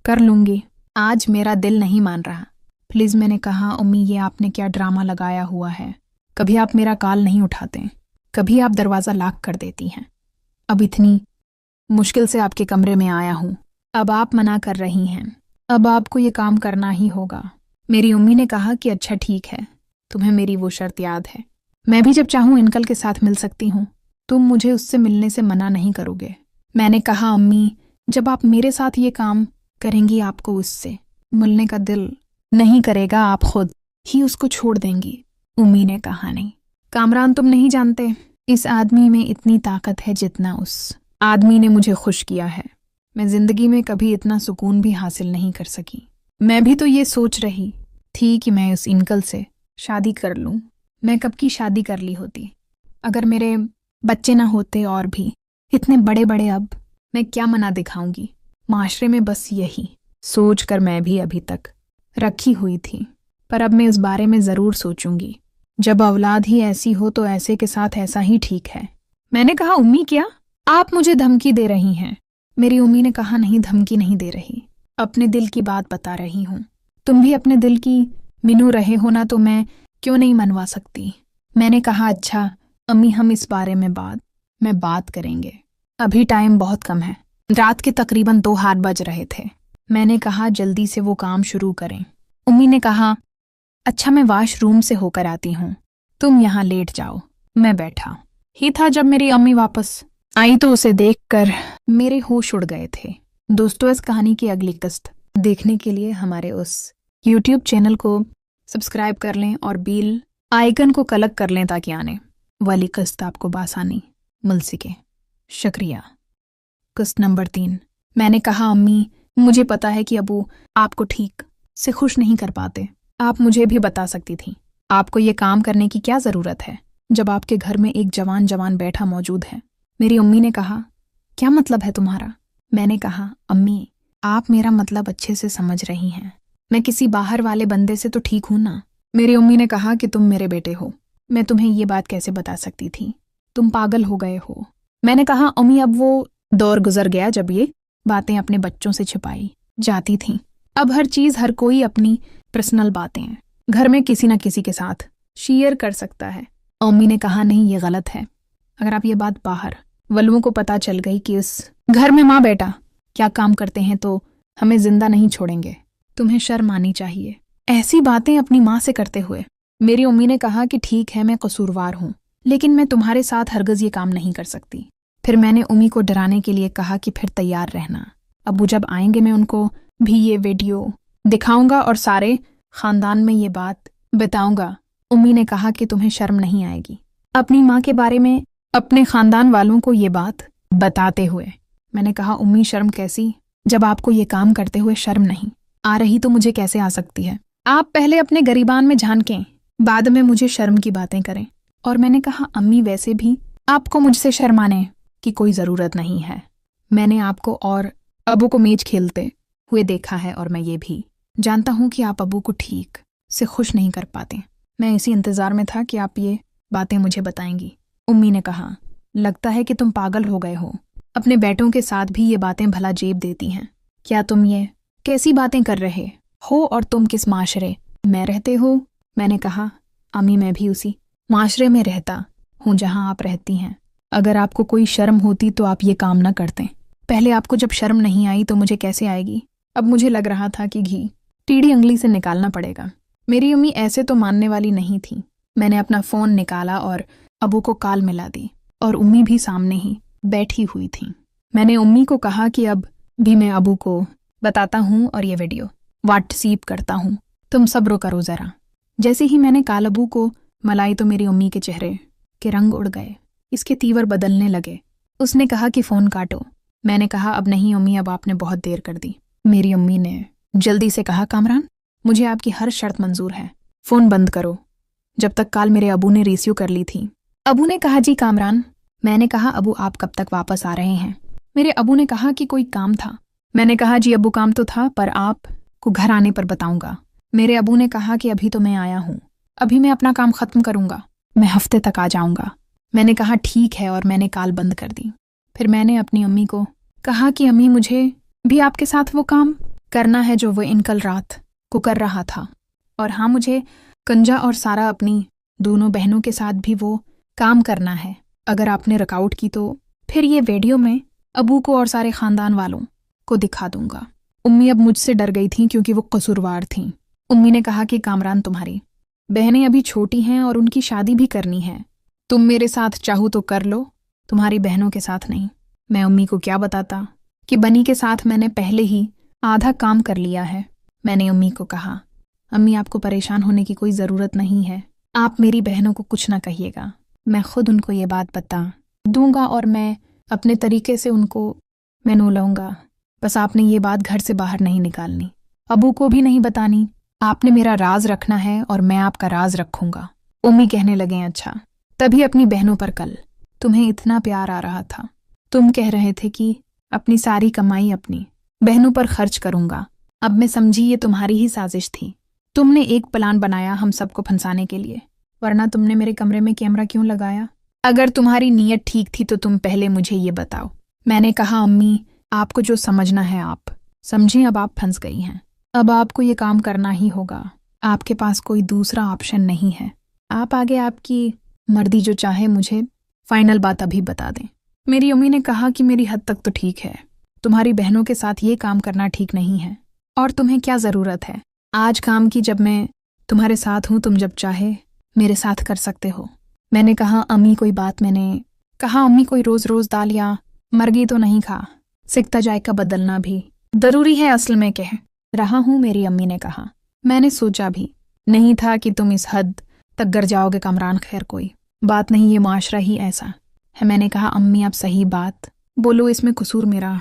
कर लूंगी, आज मेरा दिल नहीं मान रहा प्लीज। मैंने कहा अम्मी ये आपने क्या ड्रामा लगाया हुआ है, कभी आप मेरा कॉल नहीं उठाते, कभी आप दरवाज़ा लॉक कर देती हैं, अब इतनी मुश्किल से आपके कमरे में आया हूँ, अब आप मना कर रही हैं, अब आपको ये काम करना ही होगा। मेरी अम्मी ने कहा कि अच्छा ठीक है, तुम्हें मेरी वो शर्त याद है, मैं भी जब चाहूँ अंकल के साथ मिल सकती हूँ, तुम मुझे उससे मिलने से मना नहीं करोगे। मैंने कहा अम्मी जब आप मेरे साथ ये काम करेंगी आपको उससे मिलने का दिल नहीं करेगा, आप खुद ही उसको छोड़ देंगी। अम्मी ने कहा नहीं कामरान, तुम नहीं जानते इस आदमी में इतनी ताकत है जितना उस आदमी ने मुझे खुश किया है, मैं जिंदगी में कभी इतना सुकून भी हासिल नहीं कर सकी। मैं भी तो ये सोच रही थी कि मैं उस अंकल से शादी कर लूं, मैं कब की शादी कर ली होती, अगर मेरे बच्चे ना होते और भी इतने बड़े बड़े, अब मैं क्या मना दिखाऊंगी माशरे में, बस यही सोच कर मैं भी अभी तक रखी हुई थी, पर अब मैं इस बारे में ज़रूर सोचूंगी, जब औलाद ही ऐसी हो तो ऐसे के साथ ऐसा ही ठीक है। मैंने कहा उम्मी क्या आप मुझे धमकी दे रही हैं। मेरी उम्मी ने कहा नहीं धमकी नहीं दे रही, अपने दिल की बात बता रही हूँ, तुम भी अपने दिल की मिनू रहे हो ना, तो मैं क्यों नहीं मनवा सकती। मैंने कहा अच्छा अम्मी हम इस बारे में बात करेंगे, अभी टाइम बहुत कम है, रात के तकरीबन 2 बज रहे थे। मैंने कहा जल्दी से वो काम शुरू करें। उम्मी ने कहा अच्छा मैं वॉशरूम से होकर आती हूँ, तुम यहाँ लेट जाओ। मैं बैठा ही था जब मेरी अम्मी वापस आई तो उसे देखकर मेरे होश उड़ गए थे। दोस्तों इस कहानी की अगली किस्त देखने के लिए हमारे उस YouTube चैनल को सब्सक्राइब कर लें और बेल आइकन को क्लिक कर लें ताकि आने वाली किस्त आपको बासानी मिल सके। शुक्रिया। किस्त नंबर 3। मैंने कहा अम्मी मुझे पता है कि अबू आपको ठीक से खुश नहीं कर पाते, आप मुझे भी बता सकती थी, आपको ये काम करने की क्या ज़रूरत है जब आपके घर में एक जवान बैठा मौजूद है। मेरी अम्मी ने कहा क्या मतलब है तुम्हारा। मैंने कहा अम्मी आप मेरा मतलब अच्छे से समझ रही हैं, मैं किसी बाहर वाले बंदे से तो ठीक हूं ना। मेरी अम्मी ने कहा कि तुम मेरे बेटे हो, मैं तुम्हें ये बात कैसे बता सकती थी, तुम पागल हो गए हो। मैंने कहा अम्मी अब वो दौर गुजर गया जब ये बातें अपने बच्चों से छिपाई जाती थीं, अब हर चीज़ हर कोई अपनी पर्सनल बातें घर में किसी न किसी के साथ शेयर कर सकता है। अम्मी ने कहा नहीं ये गलत है, अगर आप ये बात बाहर वलुओं को पता चल गई कि उस घर में माँ बेटा क्या काम करते हैं तो हमें जिंदा नहीं छोड़ेंगे, तुम्हें शर्म आनी चाहिए ऐसी बातें अपनी माँ से करते हुए। मेरी अम्मी ने कहा कि ठीक है मैं कसूरवार हूँ, लेकिन मैं तुम्हारे साथ हरगिज़ ये काम नहीं कर सकती। फिर मैंने अम्मी को डराने के लिए कहा कि फिर तैयार रहना, अबू जब आएंगे मैं उनको भी ये वीडियो दिखाऊंगा और सारे खानदान में ये बात बताऊंगा। अम्मी ने कहा कि तुम्हें शर्म नहीं आएगी अपनी माँ के बारे में अपने खानदान वालों को ये बात बताते हुए। मैंने कहा अम्मी शर्म कैसी, जब आपको ये काम करते हुए शर्म नहीं आ रही तो मुझे कैसे आ सकती है। आप पहले अपने गरीबान में झांकें, बाद में मुझे शर्म की बातें करें। और मैंने कहा अम्मी वैसे भी आपको मुझसे शर्माने की कोई ज़रूरत नहीं है, मैंने आपको और अबू को मैच खेलते हुए देखा है और मैं ये भी जानता हूँ कि आप अबू को ठीक से खुश नहीं कर पाते। मैं इसी इंतज़ार में था कि आप ये बातें मुझे बताएंगी। उम्मी ने कहा लगता है कि तुम पागल हो गए हो, अपने बेटों के साथ भी ये बातें भला जेब देती हैं, क्या तुम ये कैसी बातें कर रहे हो और तुम किस माशरे में रहते हो। मैंने कहा अम्मी मैं भी उसी माशरे में रहता हूँ जहाँ आप रहती हैं, अगर आपको कोई शर्म होती तो आप ये काम न करते, पहले आपको जब शर्म नहीं आई तो मुझे कैसे आएगी। अब मुझे लग रहा था कि घी टीढ़ी उंगली से निकालना पड़ेगा। मेरी अम्मी ऐसे तो मानने वाली नहीं थी। मैंने अपना फ़ोन निकाला और अबू को कॉल मिला दी और अम्मी भी सामने ही बैठी हुई थी। मैंने अम्मी को कहा कि अब भी मैं अबू को बताता हूँ और ये वीडियो व्हाट्सएप करता हूँ, तुम सब्र करो जरा। जैसे ही मैंने कालबू को मलाई तो मेरी अम्मी के चेहरे के रंग उड़ गए, इसके तीवर बदलने लगे। उसने कहा कि फ़ोन काटो। मैंने कहा अब नहीं अम्मी, अब आपने बहुत देर कर दी। मेरी अम्मी ने जल्दी से कहा कामरान, मुझे आपकी हर शर्त मंजूर है, फ़ोन बंद करो। जब तक कॉल मेरे अबू ने रिसीव कर ली थी। अबू ने कहा जी कामरान। मैंने कहा अबू आप कब तक वापस आ रहे हैं? मेरे अबू ने कहा कि कोई काम था। मैंने कहा जी अबू काम तो था, पर आपको घर आने पर बताऊंगा। मेरे अबू ने कहा कि अभी तो मैं आया हूँ, अभी मैं अपना काम ख़त्म करूंगा, मैं हफ्ते तक आ जाऊंगा। मैंने कहा ठीक है और मैंने कॉल बंद कर दी। फिर मैंने अपनी अम्मी को कहा कि अम्मी मुझे भी आपके साथ वो काम करना है जो वो कल रात को कर रहा था, और हाँ मुझे कंजा और सारा अपनी दोनों बहनों के साथ भी वो काम करना है। अगर आपने रुकावट की तो फिर ये वीडियो में अबू को और सारे ख़ानदान वालों को दिखा दूंगा। उम्मी अब मुझसे डर गई थी क्योंकि वो कसूरवार थीं। उम्मी ने कहा कि कामरान तुम्हारी बहनें अभी छोटी हैं और उनकी शादी भी करनी है, तुम मेरे साथ चाहो तो कर लो, तुम्हारी बहनों के साथ नहीं। मैं अम्मी को क्या बताता कि बनी के साथ मैंने पहले ही आधा काम कर लिया है। मैंने अम्मी को कहा अम्मी आपको परेशान होने की कोई ज़रूरत नहीं है, आप मेरी बहनों को कुछ ना कहिएगा, मैं खुद उनको ये बात बता दूंगा और मैं अपने तरीके से उनको मैनू लूँगा। बस आपने ये बात घर से बाहर नहीं निकालनी, अबू को भी नहीं बतानी, आपने मेरा राज रखना है और मैं आपका राज रखूंगा। उम्मी कहने लगे अच्छा। तभी अपनी बहनों पर कल तुम्हें इतना प्यार आ रहा था, तुम कह रहे थे कि अपनी सारी कमाई अपनी बहनों पर खर्च करूंगा। अब मैं समझी ये तुम्हारी ही साजिश थी, तुमने एक प्लान बनाया हम सबको फंसाने के लिए, वरना तुमने मेरे कमरे में कैमरा क्यों लगाया? अगर तुम्हारी नीयत ठीक थी तो तुम पहले मुझे ये बताओ। मैंने कहा अम्मी आपको जो समझना है आप समझें, अब आप फंस गई हैं, अब आपको ये काम करना ही होगा, आपके पास कोई दूसरा ऑप्शन नहीं है। आप आगे आपकी मर्दी जो चाहे, मुझे फाइनल बात अभी बता दें। मेरी अम्मी ने कहा कि मेरी हद तक तो ठीक है, तुम्हारी बहनों के साथ ये काम करना ठीक नहीं है, और तुम्हें क्या ज़रूरत है आज काम की, जब मैं तुम्हारे साथ हूँ, तुम जब चाहे मेरे साथ कर सकते हो। मैंने कहा अम्मी कोई बात, मैंने कहा अम्मी कोई रोज़ रोज़ दाल या मर्गी तो नहीं खा, सिकता जायका बदलना भी ज़रूरी है असल में कह रहा हूँ। मेरी अम्मी ने कहा मैंने सोचा भी नहीं था कि तुम इस हद तक गर जाओगे कामरान, खैर कोई बात नहीं, ये माशरा ही ऐसा है। मैंने कहा अम्मी आप सही बात बोलो, इसमें कसूर मेरा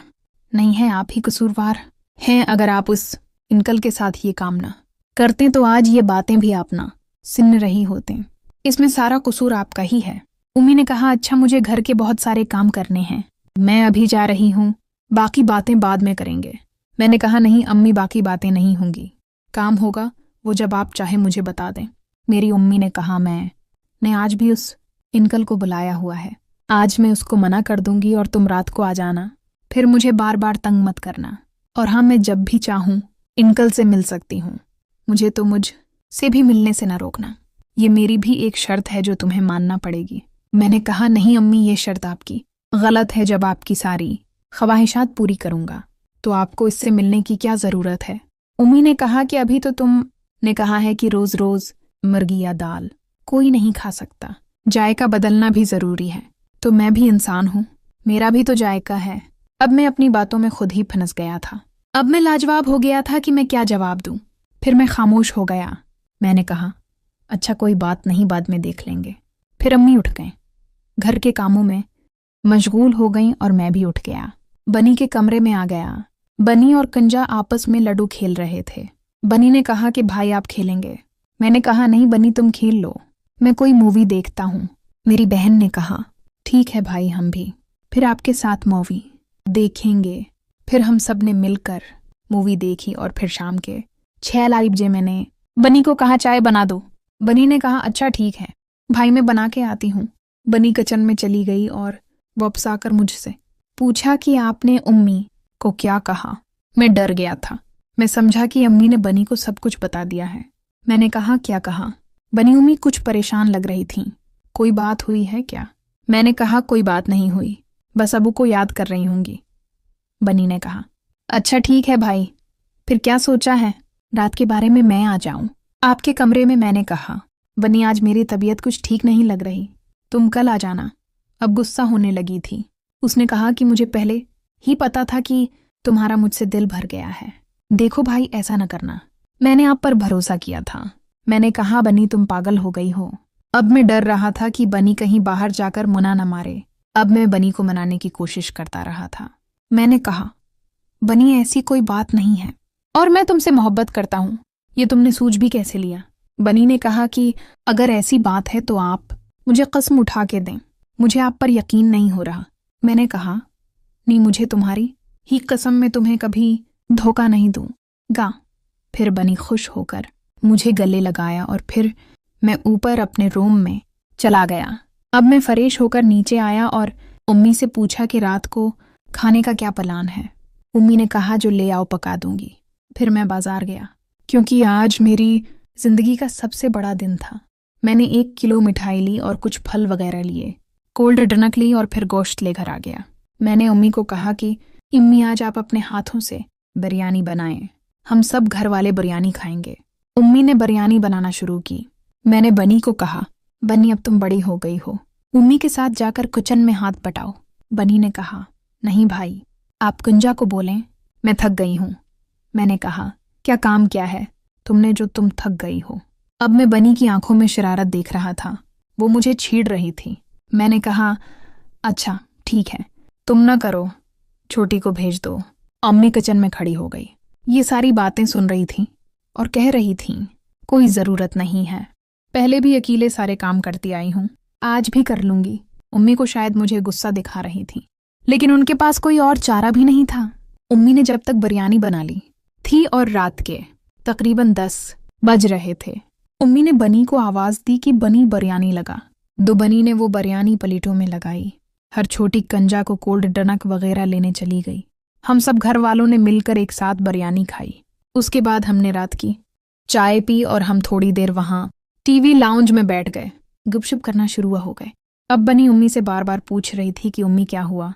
नहीं है, आप ही कसूरवार हैं। अगर आप उस इनकल के साथ ये काम ना करते तो आज ये बातें भी आप ना सुन रही होते, इसमें सारा कसूर आपका ही है। उम्मी ने कहा अच्छा मुझे घर के बहुत सारे काम करने हैं, मैं अभी जा रही हूँ, बाकी बातें बाद में करेंगे। मैंने कहा नहीं अम्मी बाकी बातें नहीं होंगी, काम होगा वो जब आप चाहे मुझे बता दें। मेरी अम्मी ने कहा मैंने आज भी उस इनकल को बुलाया हुआ है, आज मैं उसको मना कर दूंगी और तुम रात को आ जाना, फिर मुझे बार बार तंग मत करना, और हाँ मैं जब भी चाहूँ इनकल से मिल सकती हूँ, मुझे तो मुझ से भी मिलने से न रोकना, ये मेरी भी एक शर्त है जो तुम्हें मानना पड़ेगी। मैंने कहा नहीं अम्मी ये शर्त आपकी गलत है, जब आपकी सारी ख्वाहिशात पूरी करूँगा तो आपको इससे मिलने की क्या ज़रूरत है। उम्मी ने कहा कि अभी तो तुमने कहा है कि रोज़ रोज़ मुर्गी या दाल कोई नहीं खा सकता, जायका बदलना भी ज़रूरी है, तो मैं भी इंसान हूँ, मेरा भी तो जायका है। अब मैं अपनी बातों में खुद ही फंस गया था, अब मैं लाजवाब हो गया था कि मैं क्या जवाब दूँ। फिर मैं खामोश हो गया। मैंने कहा अच्छा कोई बात नहीं, बाद में देख लेंगे। फिर अम्मी उठ गईं, घर के कामों में मशगूल हो गईं और मैं भी उठ गया, बनी के कमरे में आ गया। बनी और कंजा आपस में लड्डू खेल रहे थे। बनी ने कहा कि भाई आप खेलेंगे। मैंने कहा नहीं बनी तुम खेल लो, मैं कोई मूवी देखता हूँ। मेरी बहन ने कहा ठीक है भाई हम भी फिर आपके साथ मूवी देखेंगे। फिर हम सब ने मिलकर मूवी देखी और फिर शाम के 6 बजे मैंने बनी को कहा चाय बना दो। बनी ने कहा अच्छा ठीक है भाई मैं बना के आती हूँ। बनी किचन में चली गई और वापस आकर मुझसे पूछा कि आपने अम्मी को क्या कहा। मैं डर गया था, मैं समझा कि अम्मी ने बनी को सब कुछ बता दिया है। मैंने कहा क्या कहा। बनी अम्मी कुछ परेशान लग रही थीं। कोई बात हुई है क्या? मैंने कहा कोई बात नहीं हुई, बस अबू को याद कर रही होंगी। बनी ने कहा अच्छा ठीक है भाई, फिर क्या सोचा है रात के बारे में मैं आ जाऊं आपके कमरे में। मैंने कहा बनी आज मेरी तबीयत कुछ ठीक नहीं लग रही, तुम कल आ जाना। अब गुस्सा होने लगी थी। उसने कहा कि मुझे पहले ही पता था कि तुम्हारा मुझसे दिल भर गया है। देखो भाई ऐसा न करना, میں نے آپ پر بھروسہ کیا تھا۔ میں نے کہا بنی تم پاگل ہو گئی ہو۔ اب میں ڈر رہا تھا کہ بنی کہیں باہر جا کر منع نہ مارے۔ اب میں بنی کو منانے کی کوشش کرتا رہا تھا۔ میں نے کہا بنی ایسی کوئی بات نہیں ہے اور میں تم سے محبت کرتا ہوں، یہ تم نے سوچ بھی کیسے لیا؟ بنی نے کہا کہ اگر ایسی بات ہے تو آپ مجھے قسم اٹھا کے دیں، مجھے آپ پر یقین نہیں ہو رہا۔ میں نے کہا نہیں، مجھے تمہاری ہی قسم میں تمہیں کبھی دھوکہ نہیں دوں گا۔ پھر بنی خوش ہو کر مجھے گلے لگایا اور پھر میں اوپر اپنے روم میں چلا گیا۔ اب میں فریش ہو کر نیچے آیا اور امی سے پوچھا کہ رات کو کھانے کا کیا پلان ہے۔ امی نے کہا جو لے آؤ پکا دوں گی۔ پھر میں بازار گیا کیونکہ آج میری زندگی کا سب سے بڑا دن تھا۔ میں نے 1 کلو مٹھائی لی اور کچھ پھل وغیرہ لیے، کولڈ ڈرنک لی اور پھر گوشت لے کر آ گیا۔ میں نے امی کو کہا کہ امی آج آپ اپنے ہاتھوں سے بریانی بنائیں، ہم سب گھر والے بریانی کھائیں گے۔ امی نے بریانی بنانا شروع کی۔ میں نے بنی کو کہا بنی اب تم بڑی ہو گئی ہو، امی کے ساتھ جا کر کچن میں ہاتھ بٹاؤ۔ بنی نے کہا نہیں بھائی، آپ کنجا کو بولیں میں تھک گئی ہوں۔ میں نے کہا کیا کام کیا ہے تم نے جو تم تھک گئی ہو؟ اب میں بنی کی آنکھوں میں شرارت دیکھ رہا تھا، وہ مجھے چھیڑ رہی تھی۔ میں نے کہا اچھا ٹھیک ہے، تم نہ کرو، چھوٹی کو بھیج دو۔ امی کچن میں کھڑی ہو گئی، یہ ساری باتیں سن رہی تھیں اور کہہ رہی تھیں کوئی ضرورت نہیں ہے، پہلے بھی اکیلے سارے کام کرتی آئی ہوں، آج بھی کر لوں گی۔ امی کو شاید مجھے غصہ دکھا رہی تھی، لیکن ان کے پاس کوئی اور چارہ بھی نہیں تھا۔ امی نے جب تک بریانی بنا لی تھی اور رات کے تقریباً 10 بج رہے تھے، امی نے بنی کو آواز دی کہ بنی بریانی لگا۔ بنی نے وہ بریانی پلیٹوں میں لگائی، ہر چھوٹی کنجا کو کولڈ ڈرنک وغیرہ لینے چلی گئی۔ ہم سب گھر والوں نے مل کر ایک ساتھ بریانی کھائی۔ اس کے بعد ہم نے رات کی چائے پی اور ہم تھوڑی دیر وہاں ٹی وی لاؤنج میں بیٹھ گئے، گپ شپ کرنا شروع ہو گئے۔ اب بنی امی سے بار بار پوچھ رہی تھی کہ امی کیا ہوا،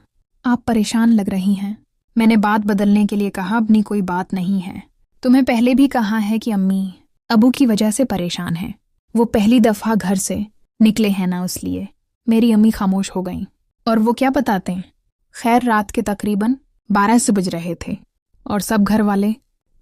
آپ پریشان لگ رہی ہیں۔ میں نے بات بدلنے کے لیے کہا اپنی کوئی بات نہیں ہے، تمہیں پہلے بھی کہا ہے کہ امی ابو کی وجہ سے پریشان ہیں، وہ پہلی دفعہ گھر سے نکلے ہیں نا، اس لیے۔ میری امی خاموش ہو گئیں اور وہ کیا بتاتے ہیں۔ خیر رات کے تقریباً 12 سے بج رہے تھے اور سب گھر والے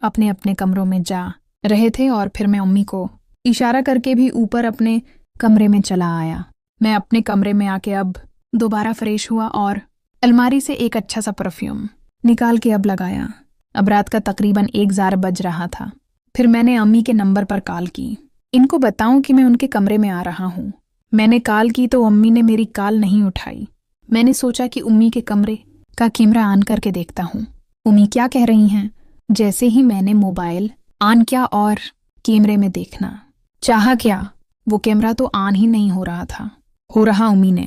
اپنے اپنے کمروں میں جا رہے تھے اور پھر میں امی کو اشارہ کر کے بھی اوپر اپنے کمرے میں چلا آیا۔ میں اپنے کمرے میں آ کے اب دوبارہ فریش ہوا اور الماری سے ایک اچھا سا پرفیوم نکال کے اب لگایا۔ اب رات کا تقریباً 1 بج رہا تھا۔ پھر میں نے امی کے نمبر پر کال کی، ان کو بتاؤں کہ میں ان کے کمرے میں آ رہا ہوں۔ میں نے کال کی تو امی نے میری کال نہیں اٹھائی۔ میں نے سوچا کہ امی کے کمرے کا کیمرہ آن کر کے دیکھتا ہوں امی کیا کہہ رہی ہیں۔ جیسے ہی میں نے موبائل آن کیا اور کیمرے میں دیکھنا چاہا، کیا وہ کیمرہ تو آن ہی نہیں ہو رہا تھا۔ امی نے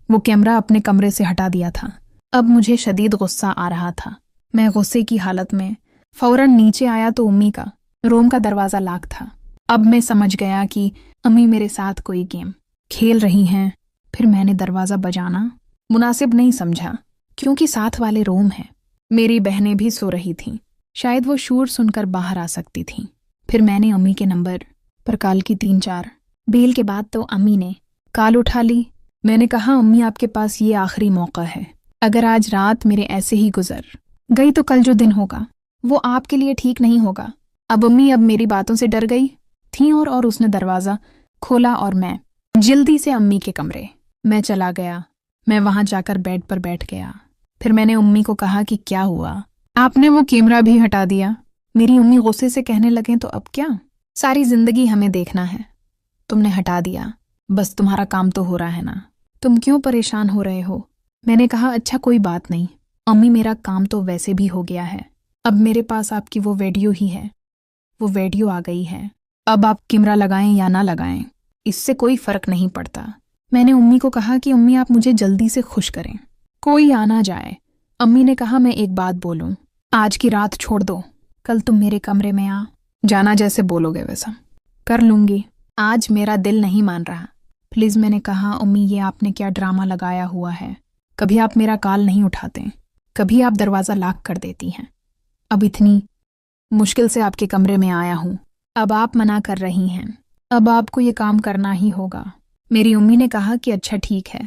وہ کیمرہ اپنے کمرے سے ہٹا دیا تھا۔ اب مجھے شدید غصہ آ رہا تھا۔ میں غصے کی حالت میں فوراً نیچے آیا تو امی کا روم کا دروازہ لاک تھا۔ اب میں سمجھ گیا کہ امی میرے ساتھ کوئی گیم کھیل رہی ہیں۔ پھر میں نے دروازہ بجانا مناسب نہیں سمجھا کیونکہ ساتھ والے روم ہیں، میری بہنیں بھی سو رہی تھیں، شاید وہ شور سن کر باہر آ سکتی تھیں۔ پھر میں نے امی کے نمبر پر کال کی 3-4 بیل کے بعد تو امی نے کال اٹھا لی۔ میں نے کہا امی آپ کے پاس یہ آخری موقع ہے، اگر آج رات میرے ایسے ہی گزر گئی تو کل جو دن ہوگا وہ آپ کے لیے ٹھیک نہیں ہوگا۔ اب امی میری باتوں سے ڈر گئی تھیں اور اس نے دروازہ کھولا اور میں جلدی سے امی کے کمرے میں چلا گیا۔ میں وہاں جا کر بیڈ پر بیٹھ گیا۔ پھر میں نے امی کو کہا کہ کیا ہوا، آپ نے وہ کیمرہ بھی ہٹا دیا۔ میری امی غصے سے کہنے لگیں تو اب کیا، ساری زندگی ہمیں دیکھنا ہے، تم نے ہٹا دیا، بس تمہارا کام تو ہو رہا ہے نا، تم کیوں پریشان ہو رہے ہو؟ میں نے کہا اچھا کوئی بات نہیں امی، میرا کام تو ویسے بھی ہو گیا ہے، اب میرے پاس آپ کی وہ ویڈیو ہی ہے، وہ ویڈیو آ گئی ہے، اب آپ کیمرہ لگائیں یا نہ لگائیں اس سے کوئی فرق نہیں پڑتا۔ میں نے امی کو کہا کہ امی آپ مجھے جلدی سے خوش کریں، کوئی آنا جائے۔ امی نے کہا میں ایک بات بولوں، آج کی رات چھوڑ دو، کل تم میرے کمرے میں آ جانا، جیسے بولو گے ویسا کر لوں گی، آج میرا دل نہیں مان رہا پلیز۔ میں نے کہا امی یہ آپ نے کیا ڈرامہ لگایا ہوا ہے، کبھی آپ میرا کال نہیں اٹھاتے، کبھی آپ دروازہ لاک کر دیتی ہیں، اب اتنی مشکل سے آپ کے کمرے میں آیا ہوں، اب آپ منع کر رہی ہیں، اب آپ کو یہ کام کرنا ہی ہوگا۔ میری امی نے کہا کہ اچھا ٹھیک ہے،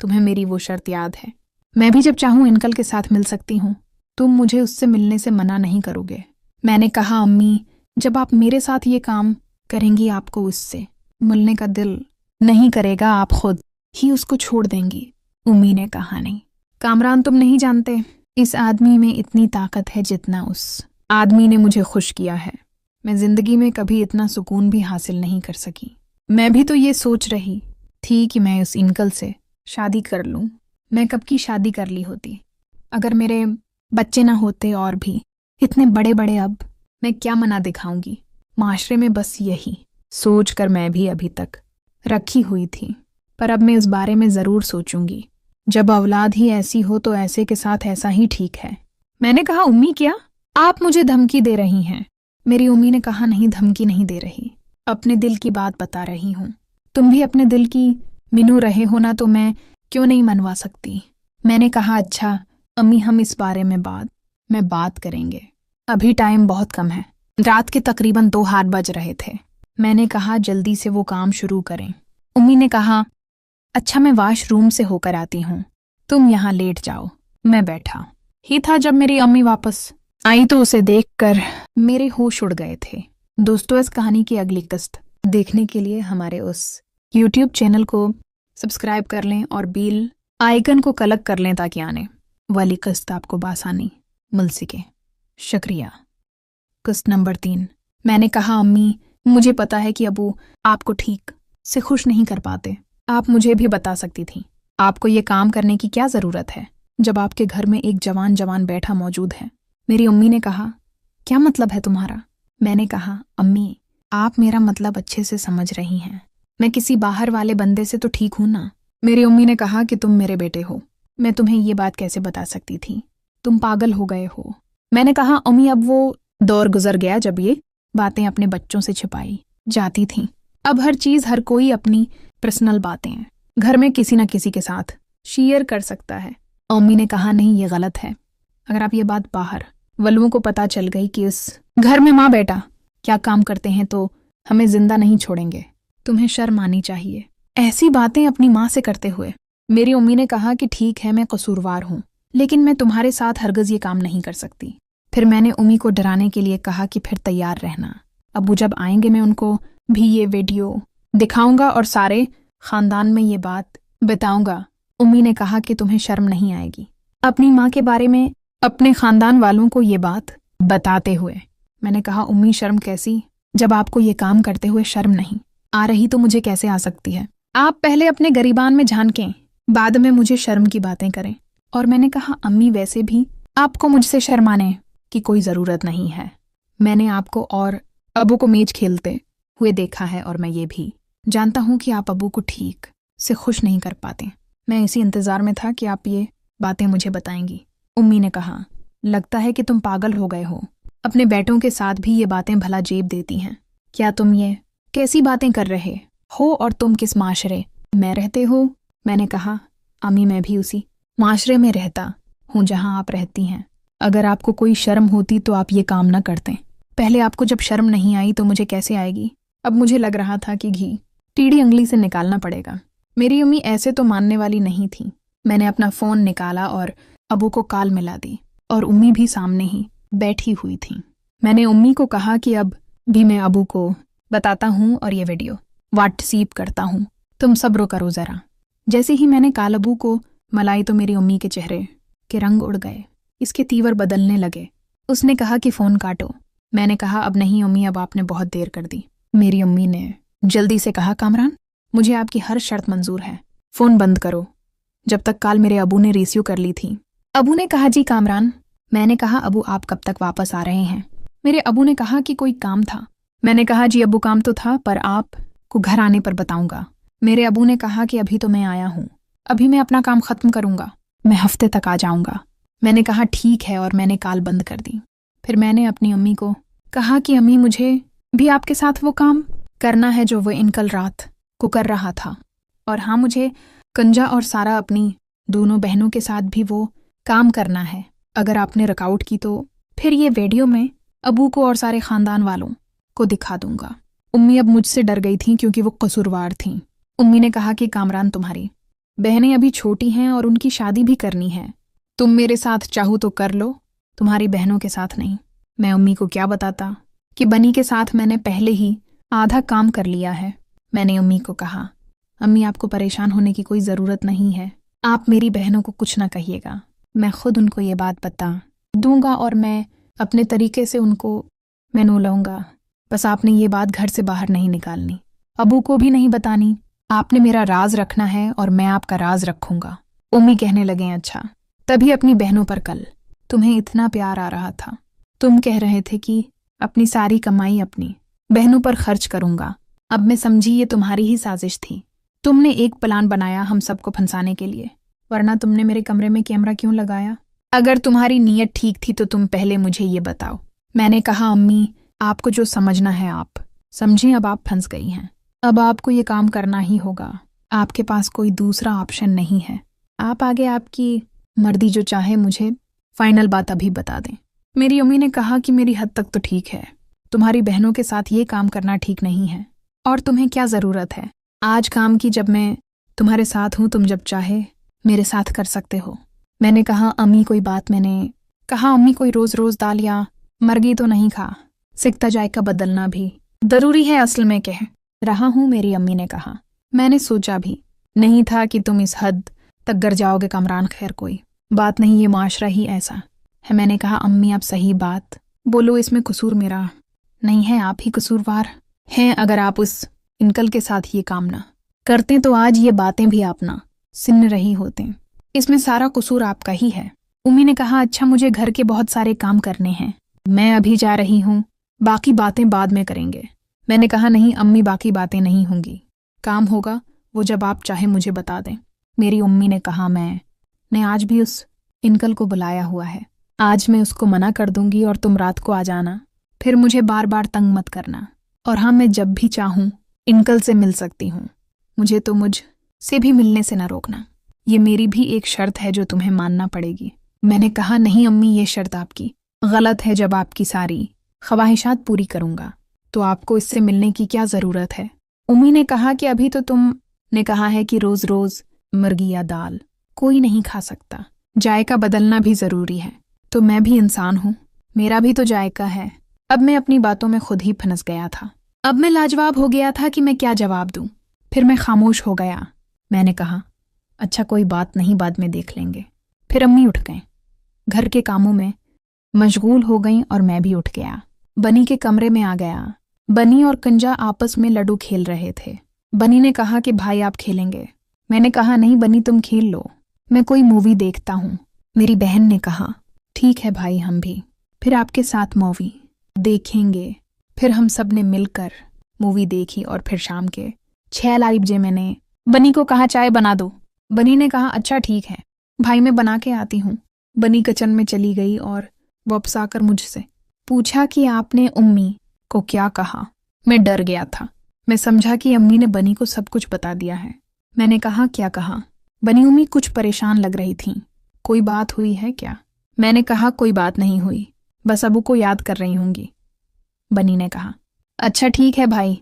تمہیں میری وہ شرط یاد ہے، میں بھی جب چاہوں انکل کے ساتھ مل سکتی ہوں، تم مجھے اس سے ملنے سے منع نہیں کرو گے۔ میں نے کہا امی जब आप मेरे साथ ये काम करेंगी आपको उससे मिलने का दिल नहीं करेगा, आप खुद ही उसको छोड़ देंगी। उम्मी ने कहा, नहीं कामरान, तुम नहीं जानते इस आदमी में इतनी ताकत है जितना उस आदमी ने मुझे खुश किया है। मैं जिंदगी में कभी इतना सुकून भी हासिल नहीं कर सकी। मैं भी तो ये सोच रही थी कि मैं उस इनकल से शादी कर लूं। मैं कब की शादी कर ली होती, अगर मेरे बच्चे ना होते और भी इतने बड़े बड़े। अब मैं क्या मना दिखाऊंगी माशरे में, बस यही सोच कर मैं भी अभी तक रखी हुई थी। पर अब मैं इस बारे में ज़रूर सोचूंगी। जब औलाद ही ऐसी हो तो ऐसे के साथ ऐसा ही ठीक है। मैंने कहा, उम्मी क्या आप मुझे धमकी दे रही हैं? मेरी उम्मी ने कहा, नहीं धमकी नहीं दे रही, अपने दिल की बात बता रही हूँ। तुम भी अपने दिल की मिनू रहे हो ना, तो मैं क्यों नहीं मनवा सकती। मैंने कहा, अच्छा अम्मी, हम इस बारे में बाद में बात करेंगे, अभी टाइम बहुत कम है। रात के तकरीबन 2 हाथ बज रहे थे। मैंने कहा, जल्दी से वो काम शुरू करें। उम्मी ने कहा, अच्छा मैं वॉशरूम से होकर आती हूँ, तुम यहाँ लेट जाओ। मैं बैठा ही था जब मेरी अम्मी वापस आई तो उसे देखकर मेरे होश उड़ गए थे। दोस्तों, इस कहानी की अगली किस्त देखने के लिए हमारे उस YouTube चैनल को सब्सक्राइब कर लें और बेल आइकन को क्लिक कर लें ताकि आने वाली किस्त आपको बासानी मिल सके। शुक्रिया। किस्त नंबर 3। मैंने कहा, अम्मी मुझे पता है कि अबू आपको ठीक से खुश नहीं कर पाते। आप मुझे भी बता सकती थी आपको ये काम करने की क्या ज़रूरत है जब आपके घर में एक जवान बैठा मौजूद है। मेरी अम्मी ने कहा, क्या मतलब है तुम्हारा? मैंने कहा, अम्मी आप मेरा मतलब अच्छे से समझ रही हैं, मैं किसी बाहर वाले बंदे से तो ठीक हूं ना। मेरी अम्मी ने कहा कि तुम मेरे बेटे हो, मैं तुम्हें ये बात कैसे बता सकती थी, तुम पागल हो गए हो। मैंने कहा, अम्मी अब वो दौर गुजर गया जब ये बातें अपने बच्चों से छिपाई जाती थीं। अब हर चीज़ हर कोई अपनी पर्सनल बातें घर में किसी न किसी के साथ शेयर कर सकता है। अम्मी ने कहा, नहीं ये गलत है। अगर आप ये बात बाहर वलुओं को पता चल गई कि उस घर में माँ बेटा क्या काम करते हैं तो हमें जिंदा नहीं छोड़ेंगे। तुम्हें शर्म आनी चाहिए ऐसी बातें अपनी माँ से करते हुए। मेरी अम्मी ने कहा कि ठीक है मैं कसूरवार हूँ, लेकिन मैं तुम्हारे साथ हरगिज ये काम नहीं कर सकती। फिर मैंने अम्मी को डराने के लिए कहा कि फिर तैयार रहना, अब्बू जब आएंगे मैं उनको भी ये वीडियो दिखाऊंगा और सारे खानदान में ये बात बताऊंगा। अम्मी ने कहा कि तुम्हें शर्म नहीं आएगी अपनी माँ के बारे में अपने खानदान वालों को ये बात बताते हुए। मैंने कहा, अम्मी शर्म कैसी, जब आपको ये काम करते हुए शर्म नहीं आ रही तो मुझे कैसे आ सकती है। आप पहले अपने गरीबान में झांकें, बाद में मुझे शर्म की बातें करें। और मैंने कहा, अम्मी वैसे भी आपको मुझसे शर्माने की कोई ज़रूरत नहीं है। मैंने आपको और अबू को मेज खेलते हुए देखा है और मैं ये भी जानता हूँ कि आप अबू को ठीक से खुश नहीं कर पाते। मैं इसी इंतज़ार में था कि आप ये बातें मुझे बताएंगी। उम्मी ने कहा, लगता है कि तुम पागल हो गए हो, अपने बेटों के साथ भी ये बातें भला जेब देती हैं। क्या तुम ये कैसी बातें कर रहे हो और तुम किस माशरे में रहते हो? मैंने कहा, अम्मी मैं भी उसी माशरे में रहता हूँ जहाँ आप रहती हैं। अगर आपको कोई शर्म होती तो आप ये काम न करते। पहले आपको जब शर्म नहीं आई तो मुझे कैसे आएगी? अब मुझे लग रहा था कि घी टीढ़ी उंगली से निकालना पड़ेगा। मेरी अम्मी ऐसे तो मानने वाली नहीं थी। मैंने अपना फ़ोन निकाला और अबू को कॉल मिला दी और उम्मी भी सामने ही बैठी हुई थी। मैंने उम्मी को कहा कि अब भी मैं अबू को बताता हूँ और ये वीडियो व्हाट्सएप करता हूँ, तुम सब्र करो ज़रा। जैसे ही मैंने कॉल अबू को मलाई तो मेरी उम्मी के चेहरे के रंग उड़ गए, इसके तीवर बदलने लगे। उसने कहा कि फ़ोन काटो। मैंने कहा, अब नहीं अम्मी, अब आपने बहुत देर कर दी। मेरी अम्मी ने जल्दी से कहा, कामरान मुझे आपकी हर शर्त मंजूर है, फ़ोन बंद करो। जब तक कॉल मेरे अबू ने रिसीव कर ली थी। अबू ने कहा, जी कामरान। मैंने कहा, अबू आप कब तक वापस आ रहे हैं? मेरे अबू ने कहा कि कोई काम था। मैंने कहा, जी अबू काम तो था पर आपको घर आने पर बताऊंगा। मेरे अबू ने कहा कि अभी तो मैं आया हूँ, अभी मैं अपना काम ख़त्म करूंगा, मैं हफ्ते तक आ जाऊंगा। मैंने कहा ठीक है और मैंने कॉल बंद कर दी। फिर मैंने अपनी अम्मी को कहा कि अम्मी मुझे भी आपके साथ वो काम करना है जो वो कल रात को कर रहा था। और हाँ, मुझे कंजा और सारा अपनी दोनों बहनों के साथ भी वो काम करना है। अगर आपने रकआउट की तो फिर ये वीडियो मैं अबू को और सारे ख़ानदान वालों को दिखा दूंगा। उम्मी अब मुझसे डर गई थीं क्योंकि वो कसूरवार थीं। उम्मी ने कहा कि कामरान तुम्हारी बहनें अभी छोटी हैं और उनकी शादी भी करनी है, तुम मेरे साथ चाहो तो कर लो, तुम्हारी बहनों के साथ नहीं। मैं उम्मी को क्या बताता कि बनी के साथ मैंने पहले ही आधा काम कर लिया है। मैंने अम्मी को कहा, अम्मी आपको परेशान होने की कोई ज़रूरत नहीं है, आप मेरी बहनों को कुछ ना कहिएगा, मैं खुद उनको ये बात बता दूंगा और मैं अपने तरीके से उनको मनूलाऊंगा। बस आपने ये बात घर से बाहर नहीं निकालनी, अबू को भी नहीं बतानी, आपने मेरा राज रखना है और मैं आपका राज रखूंगा। उम्मी कहने लगे, अच्छा। तभी अपनी बहनों पर कल तुम्हें इतना प्यार आ रहा था, तुम कह रहे थे कि अपनी सारी कमाई अपनी बहनों पर खर्च करूंगा। अब मैं समझी ये तुम्हारी ही साजिश थी, तुमने एक प्लान बनाया हम सबको फंसाने के लिए, वरना तुमने मेरे कमरे में कैमरा क्यों लगाया? अगर तुम्हारी नीयत ठीक थी तो तुम पहले मुझे ये बताओ। मैंने कहा, अम्मी आपको जो समझना है आप समझिए, अब आप फंस गई हैं, अब आपको ये काम करना ही होगा, आपके पास कोई दूसरा ऑप्शन नहीं है। आप आगे आपकी मर्जी, जो चाहे मुझे फाइनल बात अभी बता दें। मेरी अम्मी ने कहा कि मेरी हद तक तो ठीक है, तुम्हारी बहनों के साथ ये काम करना ठीक नहीं है, और तुम्हें क्या ज़रूरत है आज काम की, जब मैं तुम्हारे साथ हूँ, तुम जब चाहे मेरे साथ कर सकते हो। मैंने कहा, अम्मी कोई बात, मैंने कहा अम्मी कोई रोज़ रोज़ दाल या मर्गी तो नहीं खा, सिकता जायका बदलना भी ज़रूरी है, असल में कह रहा हूँ। मेरी अम्मी ने कहा, मैंने सोचा भी नहीं था कि तुम इस हद तक गर जाओगे कमरान, खैर कोई बात नहीं, ये माशरा ही ऐसा है। मैंने कहा, अम्मी आप सही बात बोलो, इसमें कसूर मेरा नहीं है, आप ही कसूरवार हैं। अगर आप उस इनकल के साथ ये काम ना करते तो आज ये बातें भी आप ना सुन रही होते, इसमें सारा कसूर आपका ही है। उम्मी ने कहा, अच्छा मुझे घर के बहुत सारे काम करने हैं, मैं अभी जा रही हूँ, बाकी बातें बाद में करेंगे। मैंने कहा, नहीं अम्मी बाकी बातें नहीं होंगी, काम होगा वो जब आप चाहे मुझे बता दें। मेरी अम्मी ने कहा, मैंने आज भी उस इनकल को बुलाया हुआ है, आज मैं उसको मना कर दूंगी और तुम रात को आ जाना, फिर मुझे बार बार तंग मत करना। और हाँ, मैं जब भी चाहूँ इनकल से मिल सकती हूँ, मुझे तो मुझ से भी मिलने से न रोकना, ये मेरी भी एक शर्त है जो तुम्हें मानना पड़ेगी। मैंने कहा, नहीं अम्मी ये शर्त आपकी गलत है, जब आपकी सारी ख्वाहिशात पूरी करूँगा तो आपको इससे मिलने की क्या ज़रूरत है। उम्मी ने कहा कि अभी तो तुमने कहा है कि रोज़ रोज़ मुर्गी या दाल कोई नहीं खा सकता, जायका बदलना भी ज़रूरी है, तो मैं भी इंसान हूँ, मेरा भी तो जायका है। अब मैं अपनी बातों में खुद ही फंस गया था, अब मैं लाजवाब हो गया था कि मैं क्या जवाब दूँ, फिर मैं खामोश हो गया। मैंने कहा, अच्छा कोई बात नहीं, बाद में देख लेंगे। फिर अम्मी उठ गए, घर के कामों में मशगूल हो गईं और मैं भी उठ गया, बनी के कमरे में आ गया। बनी और कंजा आपस में लड्डू खेल रहे थे। बनी ने कहा कि भाई आप खेलेंगे? मैंने कहा, नहीं बनी तुम खेल लो, मैं कोई मूवी देखता हूँ। मेरी बहन ने कहा, ठीक है भाई हम भी फिर आपके साथ मूवी देखेंगे। फिर हम सब ने मिलकर मूवी देखी और फिर शाम के 6 बजे मैंने बनी को कहा, चाय बना दो। बनी ने कहा, अच्छा ठीक है भाई मैं बना के आती हूँ। बनी किचन में चली गई और वापस आकर मुझसे पूछा कि आपने अम्मी को क्या कहा। मैं डर गया था, मैं समझा कि अम्मी ने बनी को सब कुछ बता दिया है। मैंने कहा, क्या कहा? बनी अम्मी कुछ परेशान लग रही थीं। कोई बात हुई है क्या? मैंने कहा, कोई बात नहीं हुई, बस अबू को याद कर रही होंगी। बनी ने कहा, अच्छा ठीक है भाई,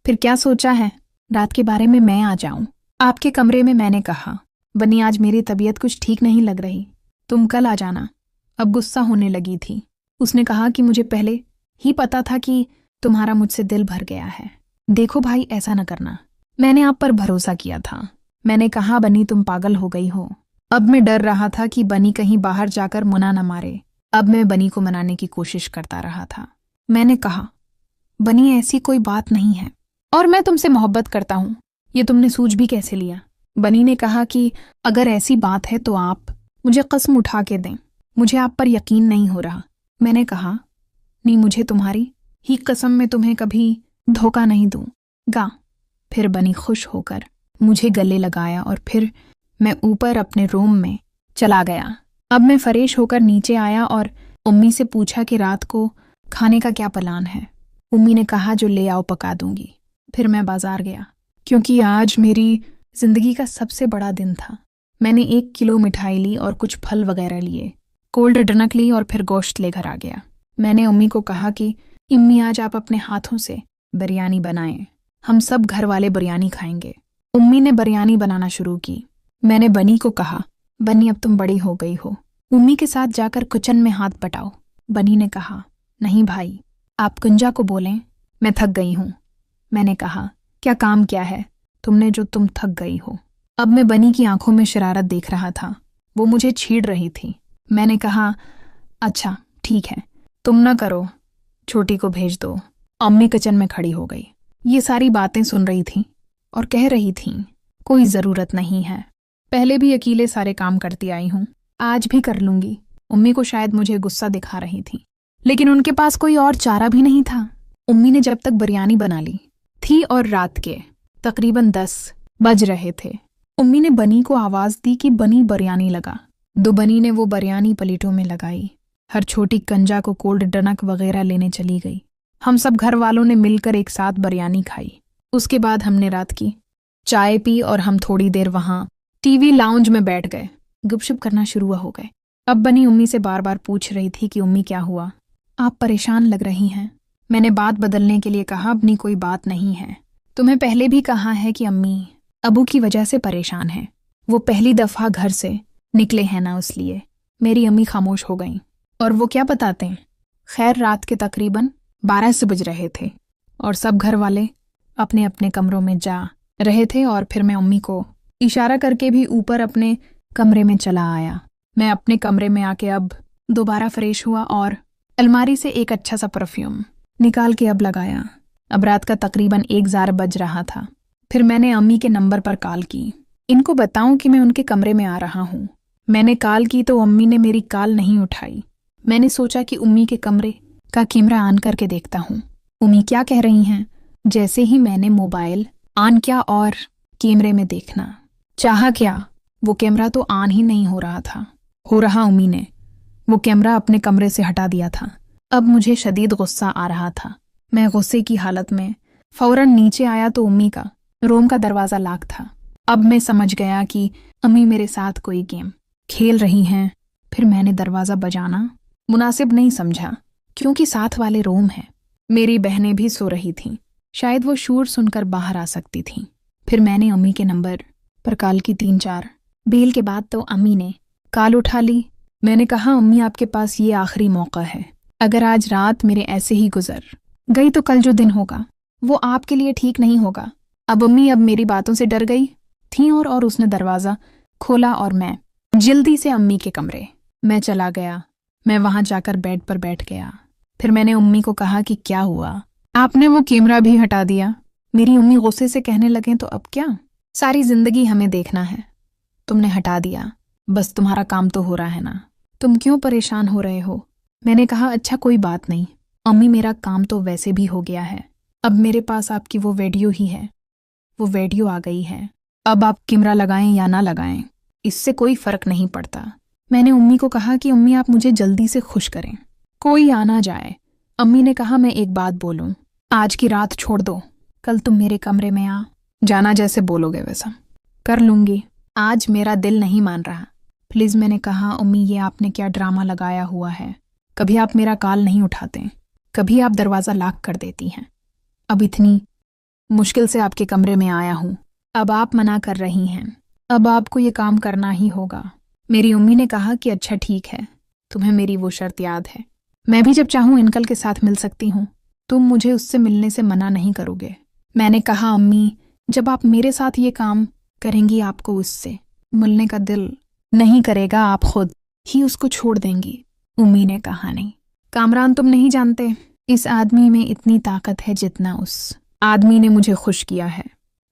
फिर क्या सोचा है? रात के बारे में मैं आ जाऊं आपके कमरे में? मैंने कहा, बनी आज मेरी तबीयत कुछ ठीक नहीं लग रही, तुम कल आ जाना। अब गुस्सा होने लगी थी। उसने कहा कि मुझे पहले ही पता था कि तुम्हारा मुझसे दिल भर गया है। देखो भाई ऐसा न करना, मैंने आप पर भरोसा किया था। मैंने कहा, बनी तुम पागल हो गई हो। अब मैं डर रहा था कि बनी कहीं बाहर जाकर मुना न मारे। अब मैं बनी को मनाने की कोशिश करता रहा था। मैंने कहा, बनी ऐसी कोई बात नहीं है और मैं तुमसे मोहब्बत करता हूँ, ये तुमने सूझ भी कैसे लिया? बनी ने कहा कि अगर ऐसी बात है तो आप मुझे कसम उठा के दें, मुझे आप पर यकीन नहीं हो रहा। मैंने कहा, नहीं मुझे तुम्हारी ही कसम में तुम्हें कभी धोखा नहीं दूंगा। फिर बनी खुश होकर मुझे गले लगाया और फिर मैं ऊपर अपने रूम में चला गया। अब मैं फ्रेश होकर नीचे आया और उम्मी से पूछा कि रात को खाने का क्या प्लान है। उम्मी ने कहा, जो ले आओ पका दूंगी। फिर मैं बाजार गया क्योंकि आज मेरी जिंदगी का सबसे बड़ा दिन था। मैंने 1 किलो मिठाई ली और कुछ फल वगैरह लिए, कोल्ड ड्रिंक ली और फिर गोश्त लेकर आ गया। मैंने अम्मी को कहा कि इम्मी आज आप अपने हाथों से बिरयानी बनाएं, हम सब घर वाले बिरयानी खाएंगे। उम्मी ने बिरयानी बनाना शुरू की। मैंने बनी को कहा, बनी अब तुम बड़ी हो गई हो, उम्मी के साथ जाकर किचन में हाथ बटाओ। बनी ने कहा, नहीं भाई आप कुंजा को बोलें, मैं थक गई हूँ। मैंने कहा, क्या काम क्या है तुमने जो तुम थक गई हो? अब मैं बनी की आंखों में शरारत देख रहा था। वो मुझे छीड़ रही थी। मैंने कहा, अच्छा ठीक है, तुम ना करो, छोटी को भेज दो। अम्मी किचन में खड़ी हो गई। ये सारी बातें सुन रही थी और कह रही थी, कोई ज़रूरत नहीं है, पहले भी अकेले सारे काम करती आई हूँ, आज भी कर लूंगी। अम्मी को शायद मुझे गुस्सा दिखा रही थी, लेकिन उनके पास कोई और चारा भी नहीं था। अम्मी ने जब तक बिरयानी बना ली थी और रात के तकरीबन 10 बज रहे थे, अम्मी ने बनी को आवाज़ दी कि बनी बिरयानी लगा। दो बनी ने वो बिरयानी प्लेटों में लगाई। हर छोटी कंजा को कोल्ड ड्रिंक वगैरह लेने चली गई। हम सब घर वालों ने मिलकर एक साथ बिरयानी खाई। उसके बाद हमने रात की चाय पी और हम थोड़ी देर वहाँ टीवी लाउंज में बैठ गए, गुपशुप करना शुरू हो गए। अब बनी अम्मी से बार बार पूछ रही थी कि अम्मी क्या हुआ, आप परेशान लग रही हैं। मैंने बात बदलने के लिए कहा, अपनी कोई बात नहीं है, तुम्हें पहले भी कहा है कि अम्मी अबू की वजह से परेशान है, वो पहली दफ़ा घर से निकले हैं ना, इसलिए। मेरी अम्मी खामोश हो गईं। और वो क्या बताते हैं? खैर, रात के तकरीबन 12 से बज रहे थे और सब घर वाले अपने अपने कमरों में जा रहे थे और फिर मैं अम्मी को इशारा करके भी ऊपर अपने कमरे में चला आया। मैं अपने कमरे में आके अब दोबारा फ्रेश हुआ और अलमारी से एक अच्छा सा परफ्यूम निकाल के अब लगाया। अब रात का तकरीबन 1 बज रहा था। फिर मैंने अम्मी के नंबर पर कॉल की, इनको बताऊं कि मैं उनके कमरे में आ रहा हूँ। मैंने कॉल की तो अम्मी ने मेरी कॉल नहीं उठाई। मैंने सोचा कि अम्मी के कमरे का कैमरा ऑन करके देखता हूँ अम्मी क्या कह रही हैं। जैसे ही मैंने मोबाइल ऑन किया और कैमरे में देखना चाहा, क्या वो कैमरा तो ऑन ही नहीं हो रहा था। हो रहा अम्मी ने वो कैमरा अपने कमरे से हटा दिया था। अब मुझे शदीद गुस्सा आ रहा था। मैं गुस्से की हालत में फौरन नीचे आया तो अम्मी का रूम का दरवाज़ा लॉक था। अब मैं समझ गया कि अम्मी मेरे साथ कोई गेम खेल रही हैं। फिर मैंने दरवाज़ा बजाना मुनासिब नहीं समझा, क्योंकि साथ वाले रूम हैं। मेरी बहनें भी सो रही थीं, शायद वो शोर सुनकर बाहर आ सकती थीं। फिर मैंने अम्मी के नंबर पर कॉल की 3-4 बेल के बाद तो अम्मी ने कॉल उठा ली। मैंने कहा, अम्मी आपके पास ये आखिरी मौका है, अगर आज रात मेरे ऐसे ही गुजर गई तो कल जो दिन होगा वो आपके लिए ठीक नहीं होगा। अब अम्मी अब मेरी बातों से डर गई थीं और उसने दरवाज़ा खोला और मैं जल्दी से अम्मी के कमरे में चला गया। मैं वहाँ जाकर बेड पर बैठ गया। फिर मैंने अम्मी को कहा कि क्या हुआ, आपने वो कैमरा भी हटा दिया। मेरी अम्मी गुस्से से कहने लगे, तो अब क्या, सारी जिंदगी हमें देखना है, तुमने हटा दिया, बस तुम्हारा काम तो हो रहा है ना, तुम क्यों परेशान हो रहे हो? मैंने कहा, अच्छा कोई बात नहीं अम्मी, मेरा काम तो वैसे भी हो गया है, अब मेरे पास आपकी वो वीडियो ही है, वो वीडियो आ गई है, अब आप कैमरा लगाएं या ना लगाएं इससे कोई फर्क नहीं पड़ता। मैंने अम्मी को कहा कि अम्मी आप मुझे जल्दी से खुश करें, कोई आना जाए। अम्मी ने कहा, मैं एक बात बोलूं, आज की रात छोड़ दो, कल तुम मेरे कमरे में आ जाना, जैसे बोलोगे वैसा कर लूंगी, आज मेरा दिल नहीं मान रहा, प्लीज़। मैंने कहा, अम्मी ये आपने क्या ड्रामा लगाया हुआ है, कभी आप मेरा कॉल नहीं उठाते, कभी आप दरवाज़ा लॉक कर देती हैं, अब इतनी मुश्किल से आपके कमरे में आया हूँ, अब आप मना कर रही हैं, अब आपको ये काम करना ही होगा। मेरी अम्मी ने कहा कि अच्छा ठीक है, तुम्हें मेरी वो शर्त याद है, मैं भी जब चाहूँ इनकल के साथ मिल सकती हूँ, तुम मुझे उससे मिलने से मना नहीं करोगे। मैंने कहा, अम्मी जब आप मेरे साथ ये काम करेंगी आपको उससे मिलने का दिल नहीं करेगा, आप खुद ही उसको छोड़ देंगी। अम्मी ने कहा, नहीं कामरान, तुम नहीं जानते इस आदमी में इतनी ताकत है जितना उस आदमी ने मुझे खुश किया है।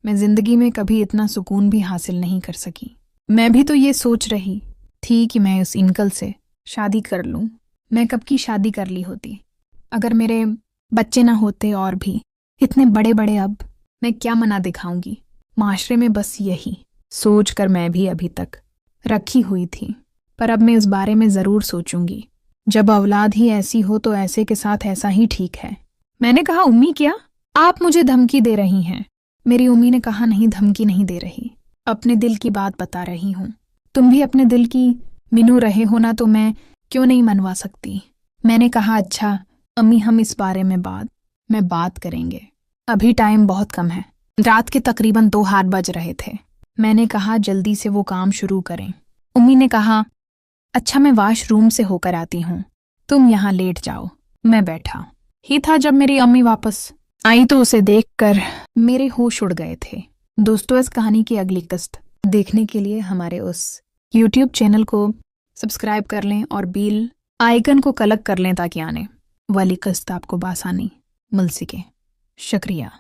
मैं जिंदगी में कभी इतना सुकून भी हासिल नहीं कर सकी। मैं भी तो ये सोच रही थी कि मैं उस इनकल से शादी कर लूं। मैं कब की शादी कर ली होती, अगर मेरे बच्चे ना होते और भी इतने बड़े बड़े, अब मैं क्या मना दिखाऊंगी माशरे में। बस यही सोच कर मैं भी अभी तक रखी हुई थी, पर अब मैं इस बारे में ज़रूर सोचूंगी। जब औलाद ही ऐसी हो तो ऐसे के साथ ऐसा ही ठीक है। मैंने कहा, उम्मी क्या आप मुझे धमकी दे रही हैं? मेरी उम्मी ने कहा, नहीं धमकी नहीं दे रही, अपने दिल की बात बता रही हूँ। तुम भी अपने दिल की मिनू रहे हो ना, तो मैं क्यों नहीं मनवा सकती। मैंने कहा, अच्छा अम्मी हम इस बारे में बात करेंगे, अभी टाइम बहुत कम है। रात के तकरीबन 2 बज रहे थे। मैंने कहा, जल्दी से वो काम शुरू करें। उम्मी ने कहा, अच्छा मैं वॉशरूम से होकर आती हूँ, तुम यहाँ लेट जाओ। मैं बैठा। ही था जब मेरी अम्मी वापस आई तो उसे देखकर मेरे होश उड़ गए थे। दोस्तों, इस कहानी की अगली किस्त देखने के लिए हमारे उस YouTube चैनल को सब्सक्राइब कर लें और बेल आइकन को क्लिक कर लें ताकि आने वाली किस्त आपको बआसानी मिल सके। शुक्रिया।